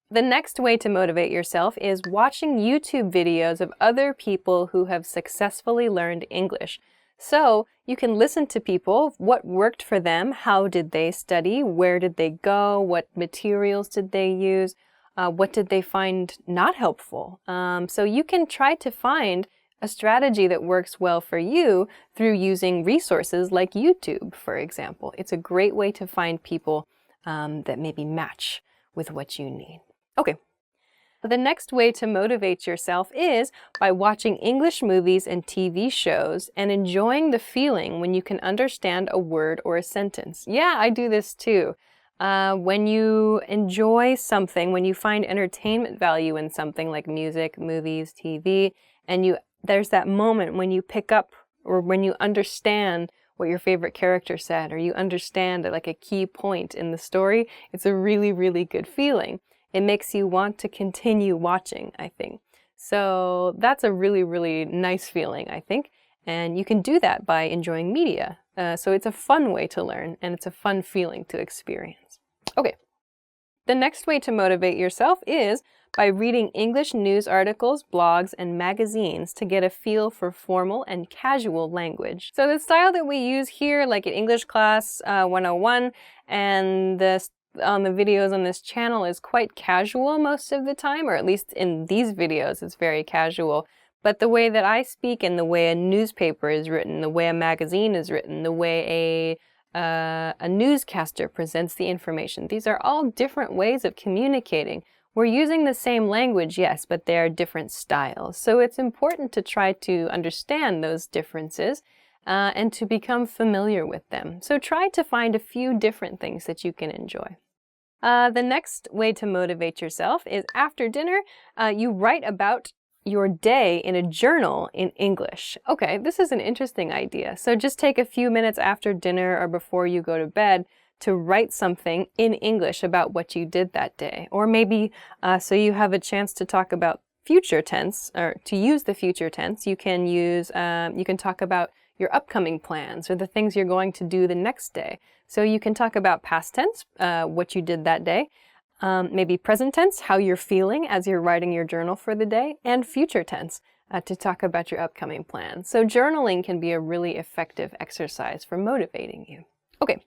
The next way to motivate yourself is watching YouTube videos of other people who have successfully learned English. So you can listen to people, what worked for them, how did they study, where did they go, what materials did they use, what did they find not helpful. So you can try to find a strategy that works well for you through using resources like YouTube, for example. It's a great way to find people that maybe match with what you need. Okay, the next way to motivate yourself is by watching English movies and TV shows and enjoying the feeling when you can understand a word or a sentence. Yeah, I do this too. When you enjoy something, when you find entertainment value in something like music, movies, TV, and there's that moment when you pick up or when you understand what your favorite character said or you understand like a key point in the story, it's a really, really good feeling. It makes you want to continue watching, I think. So that's a really, really nice feeling, I think. And you can do that by enjoying media. So it's a fun way to learn and it's a fun feeling to experience. Okay. The next way to motivate yourself is by reading English news articles, blogs, and magazines to get a feel for formal and casual language. So the style that we use here, like at English Class 101 and on the videos on this channel is quite casual most of the time, or at least in these videos it's very casual. But the way that I speak and the way a newspaper is written, the way a magazine is written, the way a newscaster presents the information, these are all different ways of communicating. We're using the same language, yes, but they are different styles. So it's important to try to understand those differences and to become familiar with them. So try to find a few different things that you can enjoy. The next way to motivate yourself is after dinner, you write about your day in a journal in English. Okay, this is an interesting idea. So just take a few minutes after dinner or before you go to bed to write something in English about what you did that day. Or maybe so you have a chance to talk about future tense, or to use the future tense, you can talk about your upcoming plans or the things you're going to do the next day. So you can talk about past tense, what you did that day, maybe present tense, how you're feeling as you're writing your journal for the day, and future tense to talk about your upcoming plans. So journaling can be a really effective exercise for motivating you. Okay.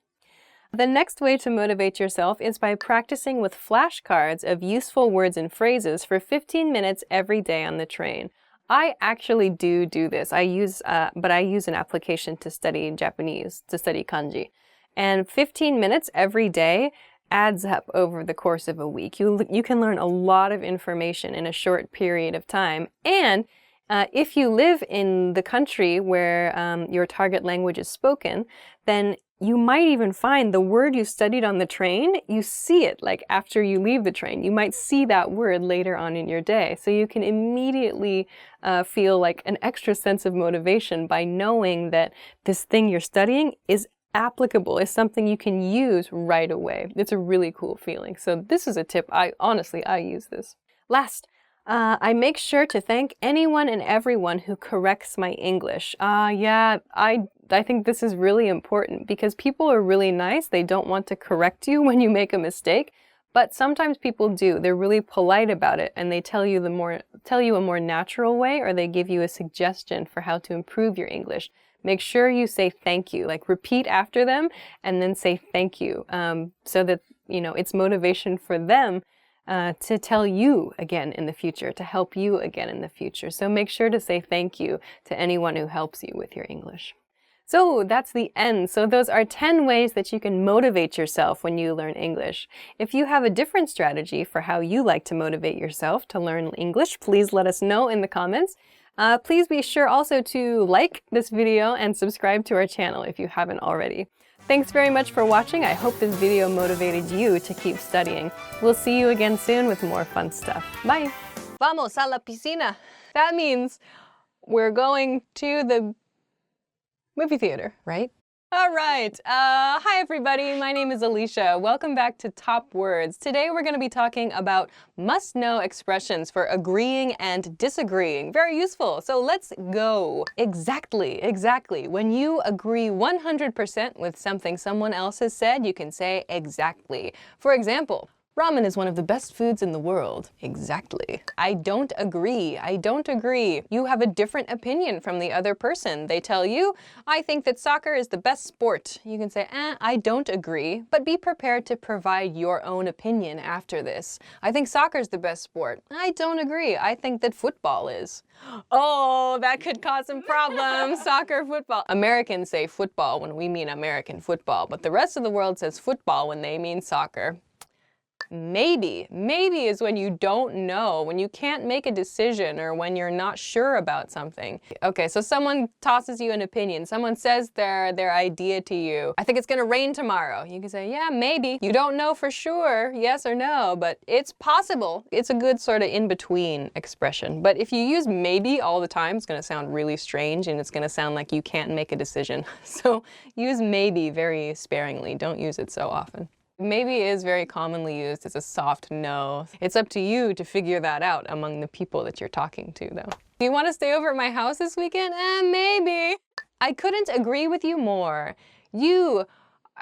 The next way to motivate yourself is by practicing with flashcards of useful words and phrases for 15 minutes every day on the train. I actually do this. I use an application to study Japanese, to study kanji. And 15 minutes every day adds up over the course of a week. You can learn a lot of information in a short period of time. And if you live in the country where your target language is spoken, then you might even find the word you studied on the train, you see it like after you leave the train. You might see that word later on in your day. So you can immediately feel like an extra sense of motivation by knowing that this thing you're studying is applicable, is something you can use right away. It's a really cool feeling. So this is a tip. I use this. Last, I make sure to thank anyone and everyone who corrects my English. Yeah, I think this is really important because people are really nice. They don't want to correct you when you make a mistake, but sometimes people do. They're really polite about it and they tell you a more natural way, or they give you a suggestion for how to improve your English. Make sure you say thank you, like repeat after them and then say thank you, so that, it's motivation for them to tell you again in the future, to help you again in the future. So make sure to say thank you to anyone who helps you with your English. So that's the end. So those are 10 ways that you can motivate yourself when you learn English. If you have a different strategy for how you like to motivate yourself to learn English, please let us know in the comments. Please be sure also to like this video and subscribe to our channel if you haven't already. Thanks very much for watching. I hope this video motivated you to keep studying. We'll see you again soon with more fun stuff. Bye! Vamos a la piscina! That means we're going to the movie theater, right? All right. Hi, everybody. My name is Alicia. Welcome back to Top Words. Today, we're going to be talking about must-know expressions for agreeing and disagreeing. Very useful. So let's go. Exactly. When you agree 100% with something someone else has said, you can say exactly. For example, ramen is one of the best foods in the world. Exactly. I don't agree. You have a different opinion from the other person. They tell you, I think that soccer is the best sport. You can say, I don't agree, but be prepared to provide your own opinion after this. I think soccer is the best sport. I don't agree. I think that football is. Oh, that could cause some problems. Soccer, football. Americans say football when we mean American football, but the rest of the world says football when they mean soccer. Maybe is when you don't know, when you can't make a decision or when you're not sure about something. Okay, so someone tosses you an opinion. Someone says their idea to you. I think it's gonna rain tomorrow. You can say, yeah, maybe. You don't know for sure, yes or no, but it's possible. It's a good sort of in-between expression. But if you use maybe all the time, it's gonna sound really strange and it's gonna sound like you can't make a decision. So use maybe very sparingly. Don't use it so often. Maybe is very commonly used as a soft no. It's up to you to figure that out among the people that you're talking to, though. Do you want to stay over at my house this weekend? Maybe. I couldn't agree with you more. You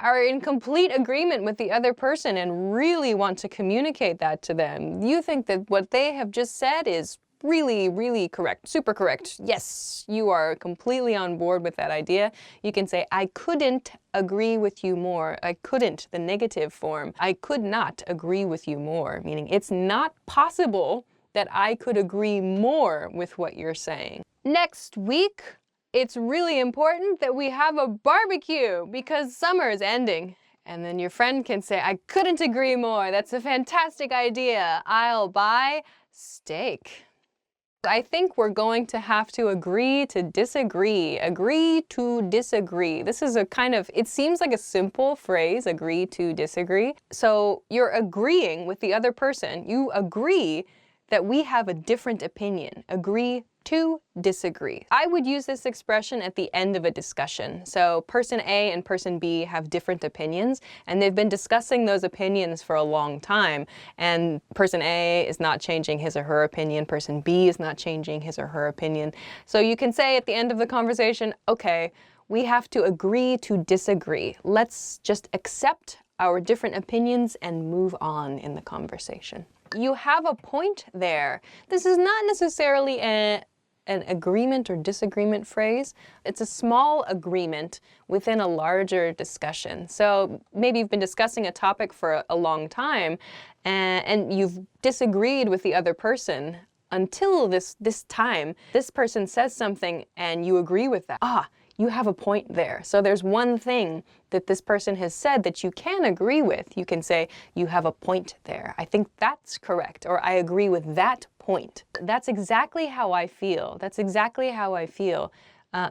are in complete agreement with the other person and really want to communicate that to them. You think that what they have just said is really correct, super correct. Yes, you are completely on board with that idea. You can say, I couldn't agree with you more. I couldn't, the negative form. I could not agree with you more, meaning it's not possible that I could agree more with what you're saying. Next week, it's really important that we have a barbecue because summer is ending. And then your friend can say, I couldn't agree more. That's a fantastic idea. I'll buy steak. I think we're going to have to agree to disagree. Agree to disagree. This is a kind of, it seems like a simple phrase, agree to disagree. So you're agreeing with the other person. You agree that we have a different opinion. Agree to disagree. I would use this expression at the end of a discussion. So person A and person B have different opinions, and they've been discussing those opinions for a long time. And person A is not changing his or her opinion. Person B is not changing his or her opinion. So you can say at the end of the conversation, okay, we have to agree to disagree. Let's just accept our different opinions and move on in the conversation. You have a point there. This is not necessarily an agreement or disagreement phrase. It's a small agreement within a larger discussion. So maybe you've been discussing a topic for a long time and you've disagreed with the other person until this time. This person says something and you agree with that. you have a point there. So there's one thing that this person has said that you can agree with. You can say, you have a point there. I think that's correct, or I agree with that point. That's exactly how I feel. That's exactly how I feel.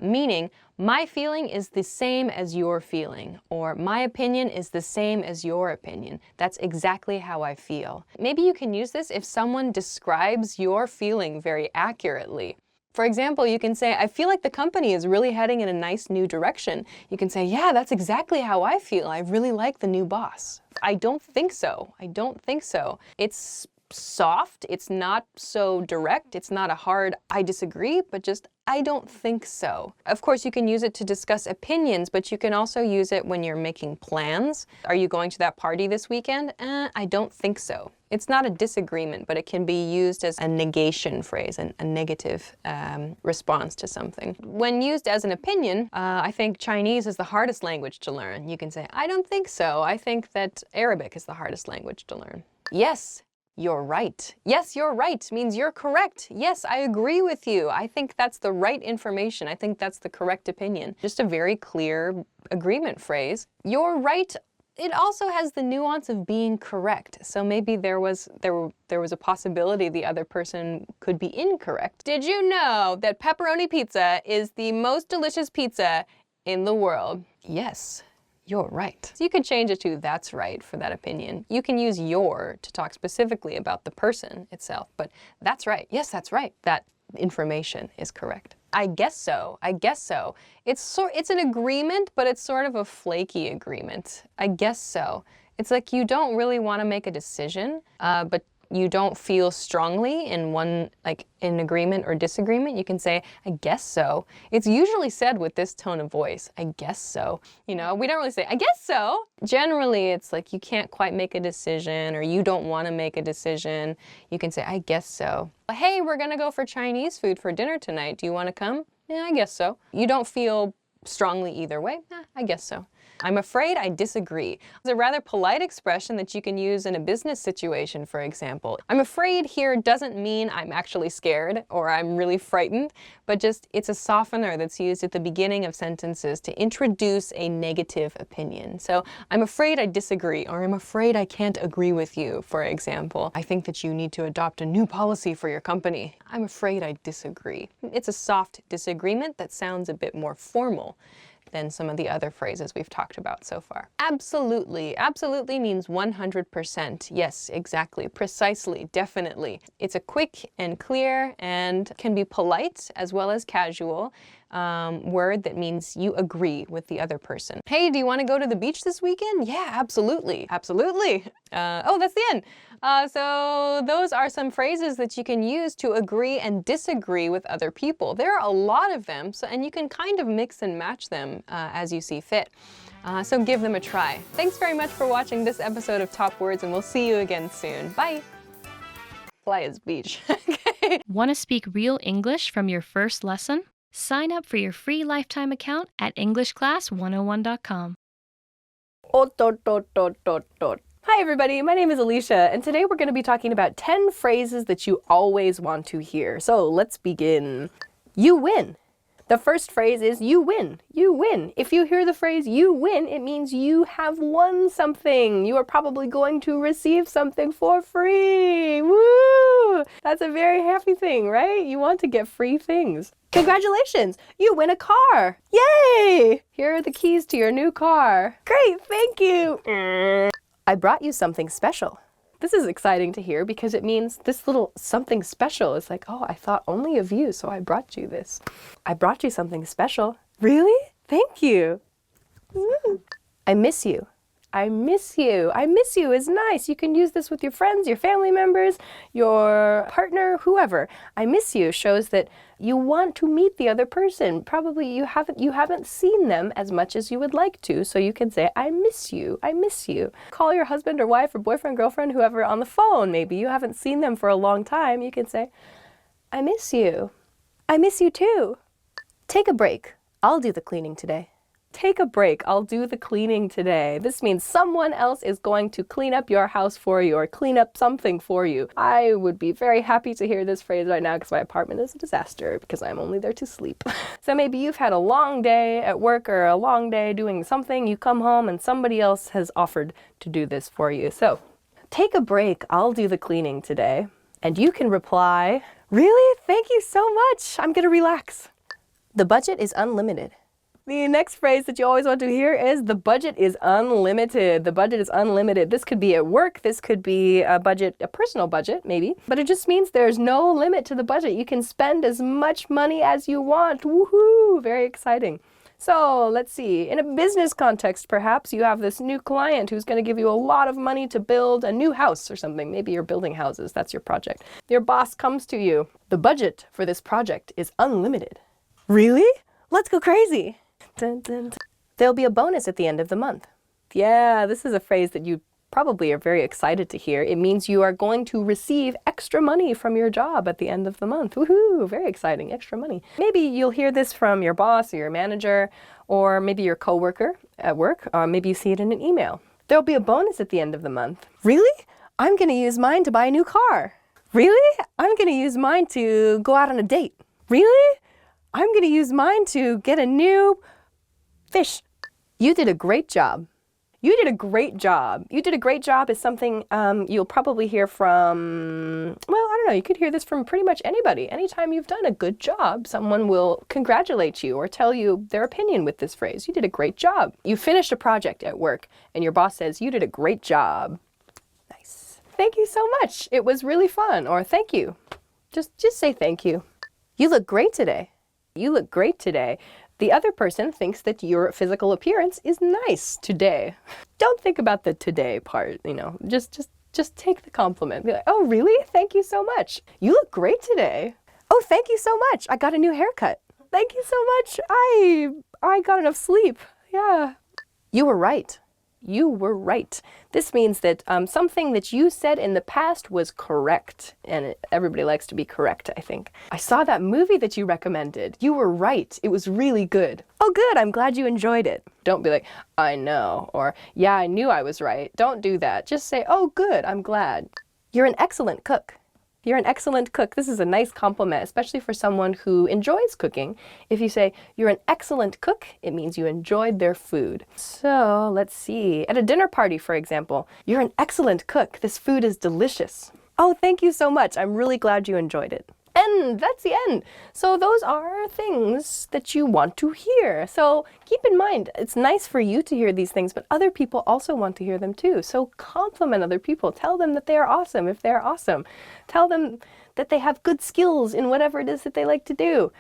Meaning, my feeling is the same as your feeling, or my opinion is the same as your opinion. That's exactly how I feel. Maybe you can use this if someone describes your feeling very accurately. For example, you can say, I feel like the company is really heading in a nice new direction. You can say, yeah, that's exactly how I feel. I really like the new boss. I don't think so. I don't think so. It's soft, it's not so direct, it's not a hard I disagree, but just I don't think so. Of course, you can use it to discuss opinions, but you can also use it when you're making plans. Are you going to that party this weekend? I don't think so. It's not a disagreement, but it can be used as a negation phrase, a negative response to something. When used as an opinion, I think Chinese is the hardest language to learn. You can say, I don't think so. I think that Arabic is the hardest language to learn. Yes. You're right. Yes, you're right means you're correct. Yes, I agree with you. I think that's the right information. I think that's the correct opinion. Just a very clear agreement phrase. You're right. It also has the nuance of being correct. So maybe there was a possibility the other person could be incorrect. Did you know that pepperoni pizza is the most delicious pizza in the world? Yes. You're right. So you could change it to that's right for that opinion. You can use your to talk specifically about the person itself, but that's right. Yes, that's right. That information is correct. I guess so. I guess so. It's an agreement, but it's sort of a flaky agreement. I guess so. It's like you don't really want to make a decision, but you don't feel strongly in one, like in agreement or disagreement. You can say, I guess so. It's usually said with this tone of voice, I guess so. You know, we don't really say, I guess so. Generally, it's like you can't quite make a decision or you don't want to make a decision. You can say, I guess so. Hey, we're going to go for Chinese food for dinner tonight. Do you want to come? Yeah, I guess so. You don't feel strongly either way. I guess so. I'm afraid I disagree. It's a rather polite expression that you can use in a business situation, for example. I'm afraid here doesn't mean I'm actually scared or I'm really frightened, but just it's a softener that's used at the beginning of sentences to introduce a negative opinion. So I'm afraid I disagree, or I'm afraid I can't agree with you, for example. I think that you need to adopt a new policy for your company. I'm afraid I disagree. It's a soft disagreement that sounds a bit more formal than some of the other phrases we've talked about so far. Absolutely. Absolutely means 100%. Yes, exactly. Precisely. Definitely. It's a quick and clear and can be polite as well as casual word that means you agree with the other person. Hey, do you want to go to the beach this weekend? Yeah, absolutely. Absolutely. Oh, that's the end. So those are some phrases that you can use to agree and disagree with other people. There are a lot of them, and you can kind of mix and match them as you see fit. So give them a try. Thanks very much for watching this episode of Top Words, and we'll see you again soon. Bye. Playa's Beach. Okay. Want to speak real English from your first lesson? Sign up for your free lifetime account at EnglishClass101.com. Hi everybody, my name is Alicia, and today we're going to be talking about 10 phrases that you always want to hear. So let's begin. You win. The first phrase is you win. You win. If you hear the phrase you win, it means you have won something. You are probably going to receive something for free. Woo! That's a very happy thing, right? You want to get free things. Congratulations! You win a car! Yay! Here are the keys to your new car. Great, thank you! I brought you something special. This is exciting to hear because it means this little something special is like, oh, I thought only of you, so I brought you this. I brought you something special. Really? Thank you. I miss you. I miss you. I miss you is nice. You can use this with your friends, your family members, your partner, whoever. I miss you shows that you want to meet the other person. Probably you haven't seen them as much as you would like to, so you can say, I miss you. I miss you. Call your husband or wife or boyfriend, girlfriend, whoever on the phone. Maybe you haven't seen them for a long time. You can say, I miss you. I miss you too. Take a break. I'll do the cleaning today. Take a break. I'll do the cleaning today. This means someone else is going to clean up your house for you or clean up something for you. I would be very happy to hear this phrase right now because my apartment is a disaster because I'm only there to sleep. So maybe you've had a long day at work or a long day doing something. You come home and somebody else has offered to do this for you. So take a break. I'll do the cleaning today. And you can reply, really? Thank you so much. I'm going to relax. The budget is unlimited. The next phrase that you always want to hear is the budget is unlimited. The budget is unlimited. This could be at work. This could be a budget, a personal budget maybe, but it just means there's no limit to the budget. You can spend as much money as you want. Woohoo! Very exciting. So let's see, in a business context, perhaps you have this new client who's going to give you a lot of money to build a new house or something. Maybe you're building houses. That's your project. Your boss comes to you. The budget for this project is unlimited. Really? Let's go crazy. Dun, dun, dun. There'll be a bonus at the end of the month. Yeah, this is a phrase that you probably are very excited to hear. It means you are going to receive extra money from your job at the end of the month. Woohoo! Very exciting, extra money. Maybe you'll hear this from your boss or your manager, or maybe your coworker at work, or maybe you see it in an email. There'll be a bonus at the end of the month. Really? I'm going to use mine to buy a new car. Really? I'm going to use mine to go out on a date. Really? I'm going to use mine to get a new fish. You did a great job. You did a great job. You did a great job is something you'll probably hear from, well, I don't know, you could hear this from pretty much anybody. Anytime you've done a good job, someone will congratulate you or tell you their opinion with this phrase. You did a great job. You finished a project at work and your boss says, you did a great job. Nice. Thank you so much. It was really fun. Or thank you. Just say thank you. You look great today. You look great today. The other person thinks that your physical appearance is nice today. Don't think about the today part, you know, just take the compliment. Be like, oh, really? Thank you so much. You look great today. Oh, thank you so much. I got a new haircut. Thank you so much. I got enough sleep. Yeah. You were right. You were right. This means that something that you said in the past was correct. And everybody likes to be correct, I think. I saw that movie that you recommended. You were right. It was really good. Oh, good. I'm glad you enjoyed it. Don't be like, I know, or yeah, I knew I was right. Don't do that. Just say, oh, good. I'm glad. You're an excellent cook. You're an excellent cook. This is a nice compliment, especially for someone who enjoys cooking. If you say, you're an excellent cook, it means you enjoyed their food. So let's see. At a dinner party, for example, you're an excellent cook. This food is delicious. Oh, thank you so much. I'm really glad you enjoyed it. And that's the end. So those are things that you want to hear. So keep in mind, it's nice for you to hear these things, but other people also want to hear them too. So compliment other people. Tell them that they are awesome if they're awesome. Tell them that they have good skills in whatever it is that they like to do.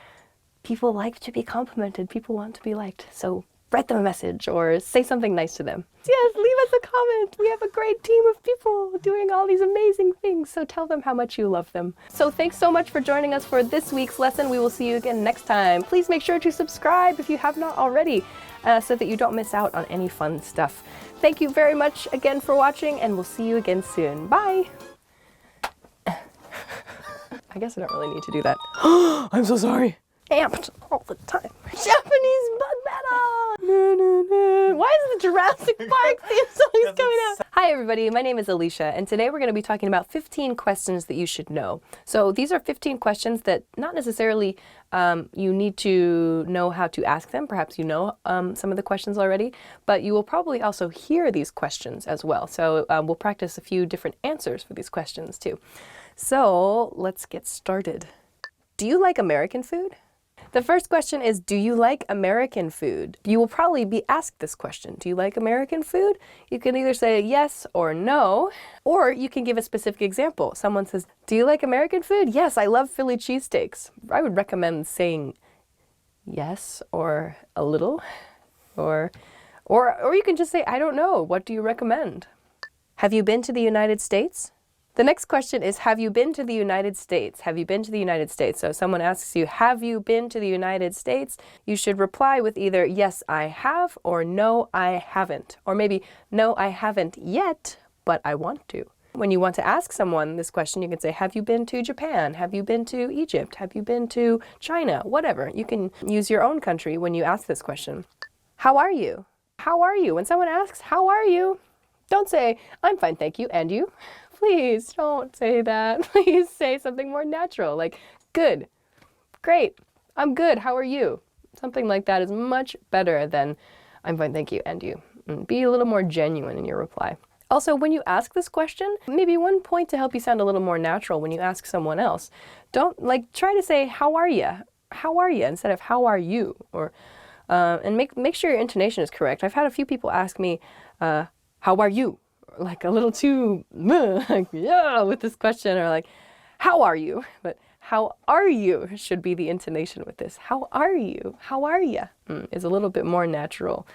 People like to be complimented. People want to be liked. So write them a message or say something nice to them. Yes, leave us a comment. We have a great team of people doing all these amazing things. So tell them how much you love them. So thanks so much for joining us for this week's lesson. We will see you again next time. Please make sure to subscribe if you have not already so that you don't miss out on any fun stuff. Thank you very much again for watching and we'll see you again soon. Bye. I guess I don't really need to do that. I'm so sorry. Amped all the time. Japanese bug battle! No, no, no. Why is the Jurassic Park theme song coming out? Hi everybody, my name is Alicia, and today we're going to be talking about 15 questions that you should know. So these are 15 questions that not necessarily you need to know how to ask them. Perhaps you know some of the questions already, but you will probably also hear these questions as well. So we'll practice a few different answers for these questions too. So let's get started. Do you like American food? The first question is, do you like American food? You will probably be asked this question. Do you like American food? You can either say yes or no, or you can give a specific example. Someone says, do you like American food? Yes, I love Philly cheesesteaks. I would recommend saying yes or a little, or you can just say, I don't know. What do you recommend? Have you been to the United States? The next question is, have you been to the United States? Have you been to the United States? So if someone asks you, have you been to the United States? You should reply with either, yes, I have, or no, I haven't. Or maybe, no, I haven't yet, but I want to. When you want to ask someone this question, you can say, have you been to Japan? Have you been to Egypt? Have you been to China? Whatever. You can use your own country when you ask this question. How are you? How are you? When someone asks, how are you? Don't say, I'm fine, thank you, and you? Please don't say that. Please say something more natural, like, good, great, I'm good, how are you? Something like that is much better than, I'm fine, thank you, and you. Be a little more genuine in your reply. Also, when you ask this question, maybe one point to help you sound a little more natural when you ask someone else. Don't, try to say, how are you? How are you? Instead of, how are you? Or, and make sure your intonation is correct. I've had a few people ask me, how are you? Like a little too, like, yeah, with this question, or like, how are you? But how are you should be the intonation with this. How are you? How are you? Is a little bit more natural.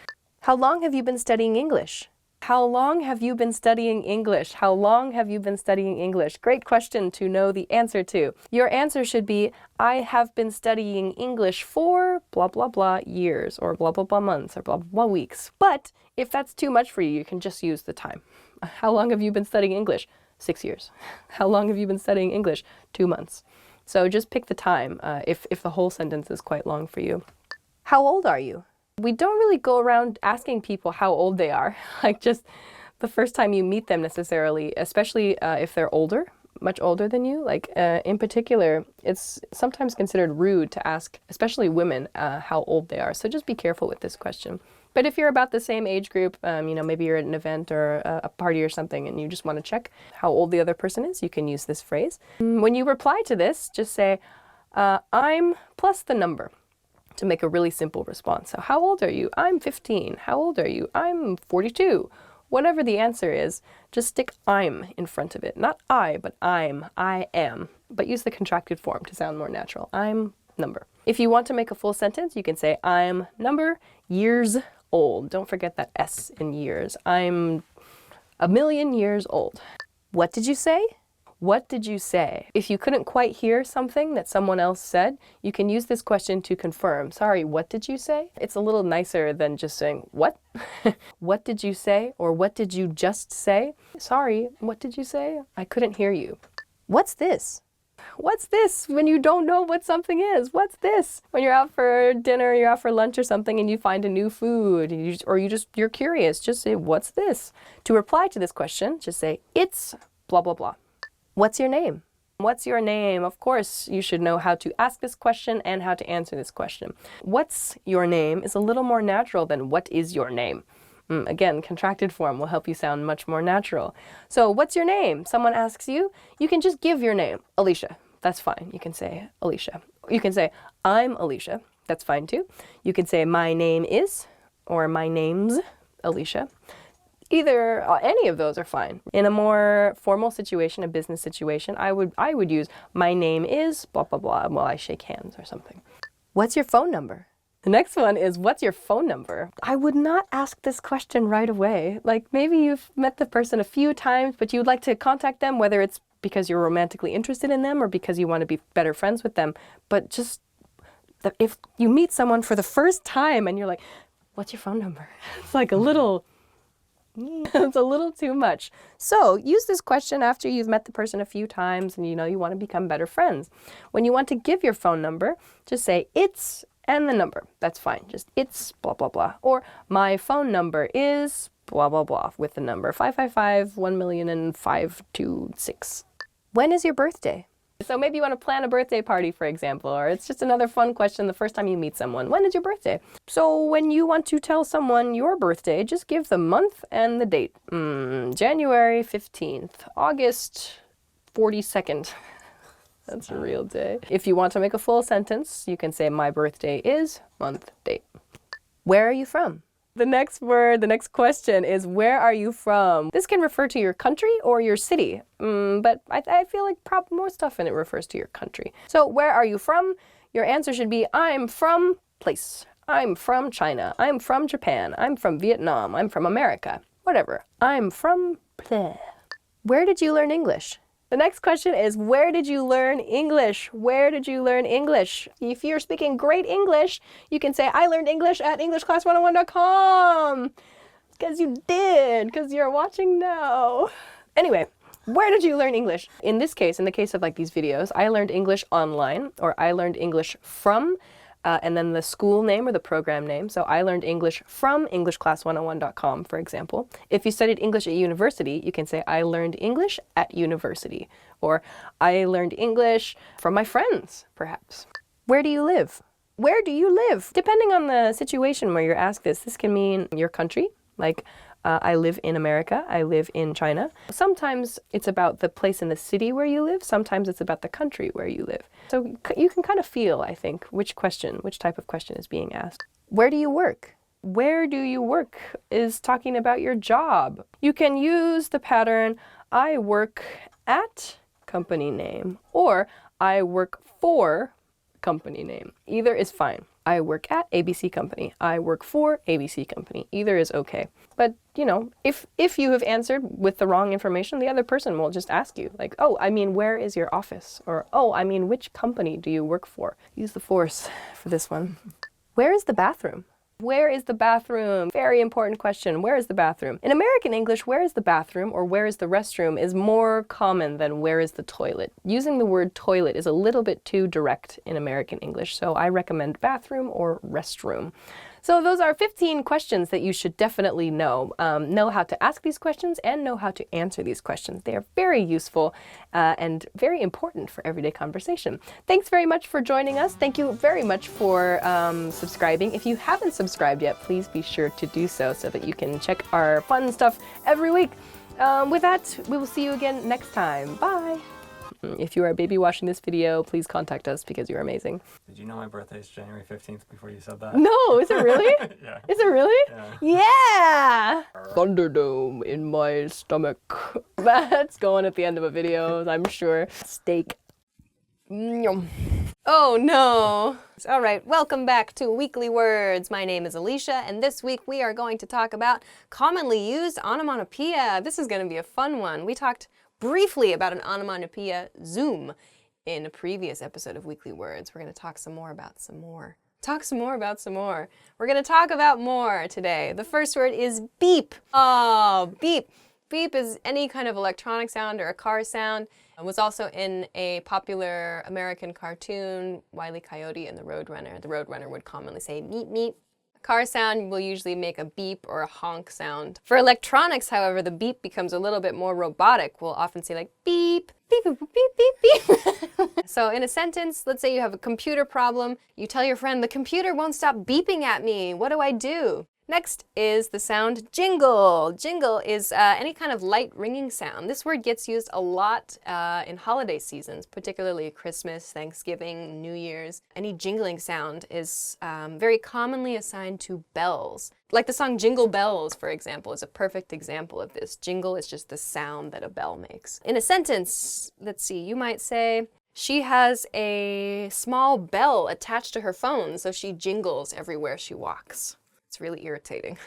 How long have you been studying English? How long have you been studying English? How long have you been studying English? Great question to know the answer to. Your answer should be, I have been studying English for blah, blah, blah years, or blah, blah, blah months, or blah, blah, blah weeks. But if that's too much for you, you can just use the time. How long have you been studying English? 6 years. How long have you been studying English? 2 months. So just pick the time if the whole sentence is quite long for you. How old are you? We don't really go around asking people how old they are, like just the first time you meet them necessarily, especially if they're older, much older than you. In particular, it's sometimes considered rude to ask, especially women, how old they are. So just be careful with this question. But if you're about the same age group, maybe you're at an event or a party or something and you just want to check how old the other person is, you can use this phrase. When you reply to this, just say, I'm plus the number, to make a really simple response. So how old are you? I'm 15. How old are you? I'm 42. Whatever the answer is, just stick I'm in front of it. Not I, but I'm. I am. But use the contracted form to sound more natural. I'm number. If you want to make a full sentence, you can say I'm number years old. Don't forget that S in years. I'm 1,000,000 years old. What did you say? What did you say? If you couldn't quite hear something that someone else said, you can use this question to confirm. Sorry, what did you say? It's a little nicer than just saying, what? What did you say? Or what did you just say? Sorry, what did you say? I couldn't hear you. What's this? What's this when you don't know what something is? What's this? When you're out for dinner, you're out for lunch or something and you find a new food, and you're curious, just say, what's this? To reply to this question, just say, it's blah, blah, blah. What's your name? What's your name? Of course, you should know how to ask this question and how to answer this question. What's your name is a little more natural than what is your name. Again, contracted form will help you sound much more natural. So what's your name? Someone asks you, you can just give your name. Alicia. That's fine. You can say Alicia. You can say, I'm Alicia. That's fine too. You can say, my name is, or my name's Alicia. Either, any of those are fine. In a more formal situation, a business situation, I would use, my name is blah, blah, blah, while I shake hands or something. What's your phone number? The next one is, what's your phone number? I would not ask this question right away. Like, maybe you've met the person a few times, but you'd like to contact them, whether it's because you're romantically interested in them or because you want to be better friends with them. But just, if you meet someone for the first time and you're like, what's your phone number? It's like a little... It's a little too much. So use this question after you've met the person a few times and you want to become better friends. When you want to give your phone number, just say it's and the number. That's fine. Just it's blah, blah, blah. Or my phone number is blah, blah, blah with the number 555-1,000,526. When is your birthday? So maybe you want to plan a birthday party, for example, or it's just another fun question the first time you meet someone. When is your birthday? So when you want to tell someone your birthday, just give the month and the date. January 15th, August 42nd. That's a real day. If you want to make a full sentence, you can say my birthday is, month, date. Where are you from? The next question is, where are you from? This can refer to your country or your city, but I feel like most often it refers to your country. So where are you from? Your answer should be, I'm from place. I'm from China. I'm from Japan. I'm from Vietnam. I'm from America. Whatever. I'm from bleh. Where did you learn English? The next question is, where did you learn English? Where did you learn English? If you're speaking great English, you can say, I learned English at EnglishClass101.com. Because you did, because you're watching now. Anyway, where did you learn English? In this case, in the case of like these videos, I learned English online, or I learned English from and then the school name or the program name. So I learned English from EnglishClass101.com, for example. If you studied English at university, you can say I learned English at university, or I learned English from my friends, perhaps. Where do you live? Where do you live? Depending on the situation where you're asked this can mean your country, like I live in America, I live in China. Sometimes it's about the place in the city where you live, sometimes it's about the country where you live. So you can kind of feel, I think, which type of question is being asked. Where do you work? Where do you work is talking about your job. You can use the pattern, I work at company name, or I work for company name. Either is fine. I work at ABC Company. I work for ABC Company. Either is okay. But, you know, if you have answered with the wrong information, the other person will just ask you, like, oh, I mean, where is your office? Or, oh, I mean, which company do you work for? Use the force for this one. Where is the bathroom? Where is the bathroom? Very important question. Where is the bathroom? In American English, where is the bathroom or where is the restroom is more common than where is the toilet. Using the word toilet is a little bit too direct in American English, so I recommend bathroom or restroom. So those are 15 questions that you should definitely know. Know how to ask these questions and know how to answer these questions. They are very useful and very important for everyday conversation. Thanks very much for joining us. Thank you very much for subscribing. If you haven't subscribed yet, please be sure to do so that you can check our fun stuff every week. With that, we will see you again next time. Bye! If you are a baby watching this video, please contact us because you're amazing. Did you know my birthday is January 15th before you said that? No, is it really? Yeah. Is it really? Yeah. Yeah! Thunderdome in my stomach. That's going at the end of a video, I'm sure. Steak. Oh no! All right, welcome back to Weekly Words. My name is Alicia, and this week we are going to talk about commonly used onomatopoeia. This is going to be a fun one. We talked briefly about an onomatopoeia, zoom, in a previous episode of Weekly Words. We're going to talk some more about some more. We're going to talk about more today. The first word is beep. Oh, beep. Beep is any kind of electronic sound or a car sound. It was also in a popular American cartoon, Wile E. Coyote and the Roadrunner. The Roadrunner would commonly say meep meep. Car sound will usually make a beep or a honk sound. For electronics, however, the beep becomes a little bit more robotic. We'll often say like beep, beep, beep, beep, beep, beep. So in a sentence, let's say you have a computer problem, you tell your friend, the computer won't stop beeping at me, what do I do? Next is the sound jingle. Jingle is any kind of light ringing sound. This word gets used a lot in holiday seasons, particularly Christmas, Thanksgiving, New Year's. Any jingling sound is very commonly assigned to bells. Like the song Jingle Bells, for example, is a perfect example of this. Jingle is just the sound that a bell makes. In a sentence, let's see, you might say, she has a small bell attached to her phone, so she jingles everywhere she walks. It's really irritating.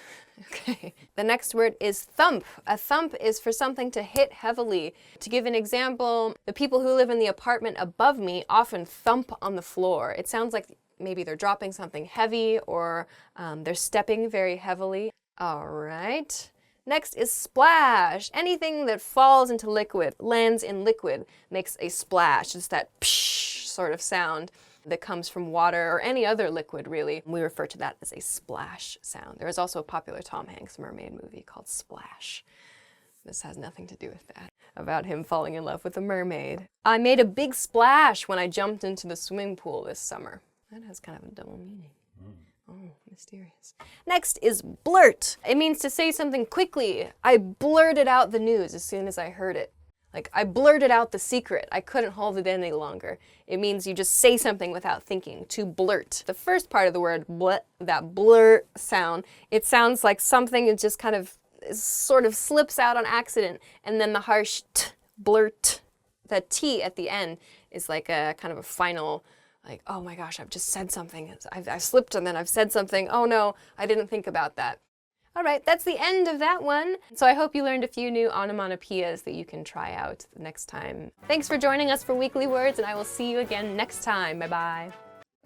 Okay. The next word is thump. A thump is for something to hit heavily. To give an example, the people who live in the apartment above me often thump on the floor. It sounds like maybe they're dropping something heavy or they're stepping very heavily. All right. Next is splash. Anything that falls into liquid, lands in liquid, makes a splash. It's that psh sort of sound that comes from water or any other liquid, really. We refer to that as a splash sound. There is also a popular Tom Hanks mermaid movie called Splash. This has nothing to do with that. About him falling in love with a mermaid. I made a big splash when I jumped into the swimming pool this summer. That has kind of a double meaning. Oh, mysterious. Next is blurt. It means to say something quickly. I blurted out the news as soon as I heard it. Like, I blurted out the secret. I couldn't hold it in any longer. It means you just say something without thinking, to blurt. The first part of the word, blut, that blur sound, it sounds like something that just kind of sort of slips out on accident. And then the harsh t, blurt, the T at the end is like a kind of a final, like, oh my gosh, I've just said something. I've slipped and then I've said something. Oh no, I didn't think about that. All right, that's the end of that one. So I hope you learned a few new onomatopoeias that you can try out next time. Thanks for joining us for Weekly Words, and I will see you again next time. Bye-bye.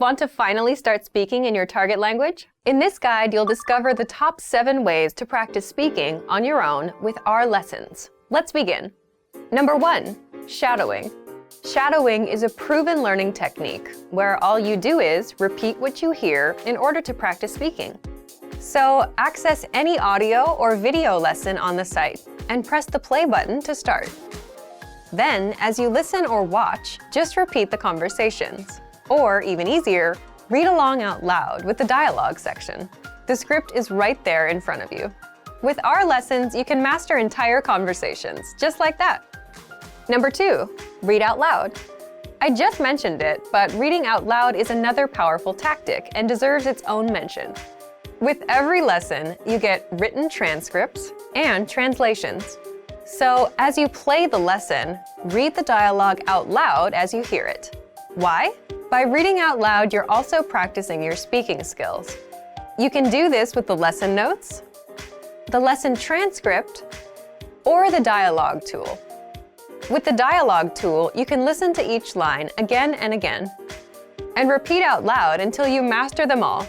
Want to finally start speaking in your target language? In this guide, you'll discover the top 7 ways to practice speaking on your own with our lessons. Let's begin. Number 1, shadowing. Shadowing is a proven learning technique where all you do is repeat what you hear in order to practice speaking. So access any audio or video lesson on the site and press the play button to start. Then, as you listen or watch, just repeat the conversations. Or, even easier, read along out loud with the dialogue section. The script is right there in front of you. With our lessons, you can master entire conversations, just like that. Number 2, read out loud. I just mentioned it, but reading out loud is another powerful tactic and deserves its own mention. With every lesson, you get written transcripts and translations. So, as you play the lesson, read the dialogue out loud as you hear it. Why? By reading out loud, you're also practicing your speaking skills. You can do this with the lesson notes, the lesson transcript, or the dialogue tool. With the dialogue tool, you can listen to each line again and again, and repeat out loud until you master them all.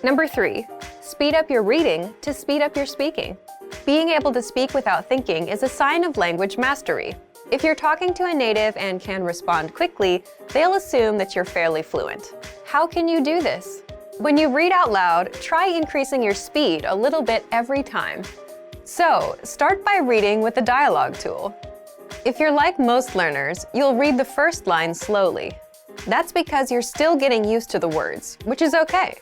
Number 3, speed up your reading to speed up your speaking. Being able to speak without thinking is a sign of language mastery. If you're talking to a native and can respond quickly, they'll assume that you're fairly fluent. How can you do this? When you read out loud, try increasing your speed a little bit every time. So, start by reading with the dialogue tool. If you're like most learners, you'll read the first line slowly. That's because you're still getting used to the words, which is okay.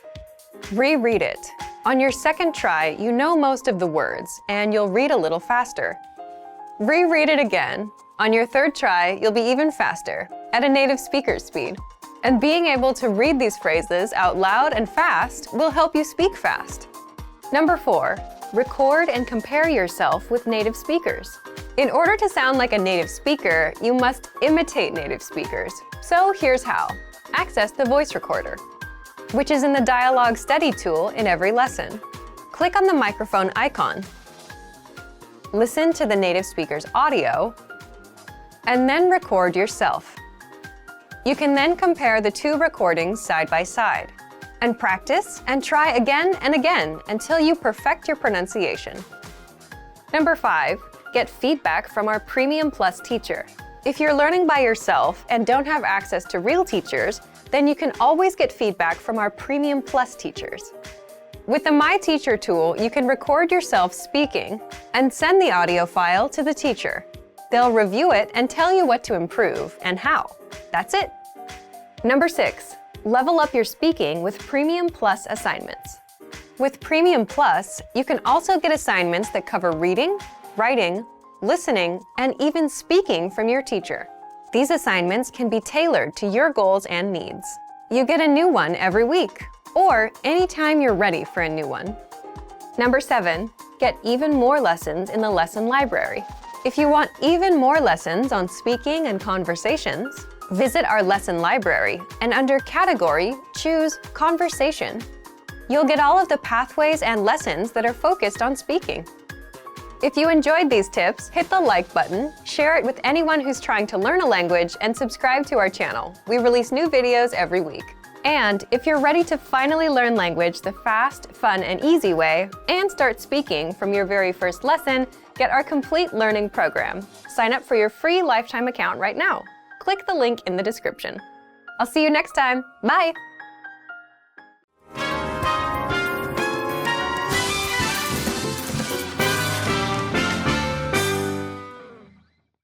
Reread it. On your second try, you know most of the words, and you'll read a little faster. Reread it again. On your third try, you'll be even faster, at a native speaker's speed. And being able to read these phrases out loud and fast will help you speak fast. Number 4, record and compare yourself with native speakers. In order to sound like a native speaker, you must imitate native speakers. So here's how. Access the voice recorder, which is in the dialogue study tool in every lesson. Click on the microphone icon. Listen to the native speaker's audio, and then record yourself. You can then compare the 2 recordings side by side, and practice and try again and again until you perfect your pronunciation. Number 5, get feedback from our Premium Plus teacher. If you're learning by yourself and don't have access to real teachers, then you can always get feedback from our Premium Plus teachers. With the My Teacher tool, you can record yourself speaking and send the audio file to the teacher. They'll review it and tell you what to improve and how. That's it. Number 6, level up your speaking with Premium Plus assignments. With Premium Plus, you can also get assignments that cover reading, writing, listening, and even speaking from your teacher. These assignments can be tailored to your goals and needs. You get a new one every week, or anytime you're ready for a new one. Number 7, get even more lessons in the lesson library. If you want even more lessons on speaking and conversations, visit our lesson library and under Category, choose Conversation. You'll get all of the pathways and lessons that are focused on speaking. If you enjoyed these tips, hit the like button, share it with anyone who's trying to learn a language, and subscribe to our channel. We release new videos every week. And if you're ready to finally learn language the fast, fun, and easy way, and start speaking from your very first lesson, get our complete learning program. Sign up for your free lifetime account right now. Click the link in the description. I'll see you next time. Bye!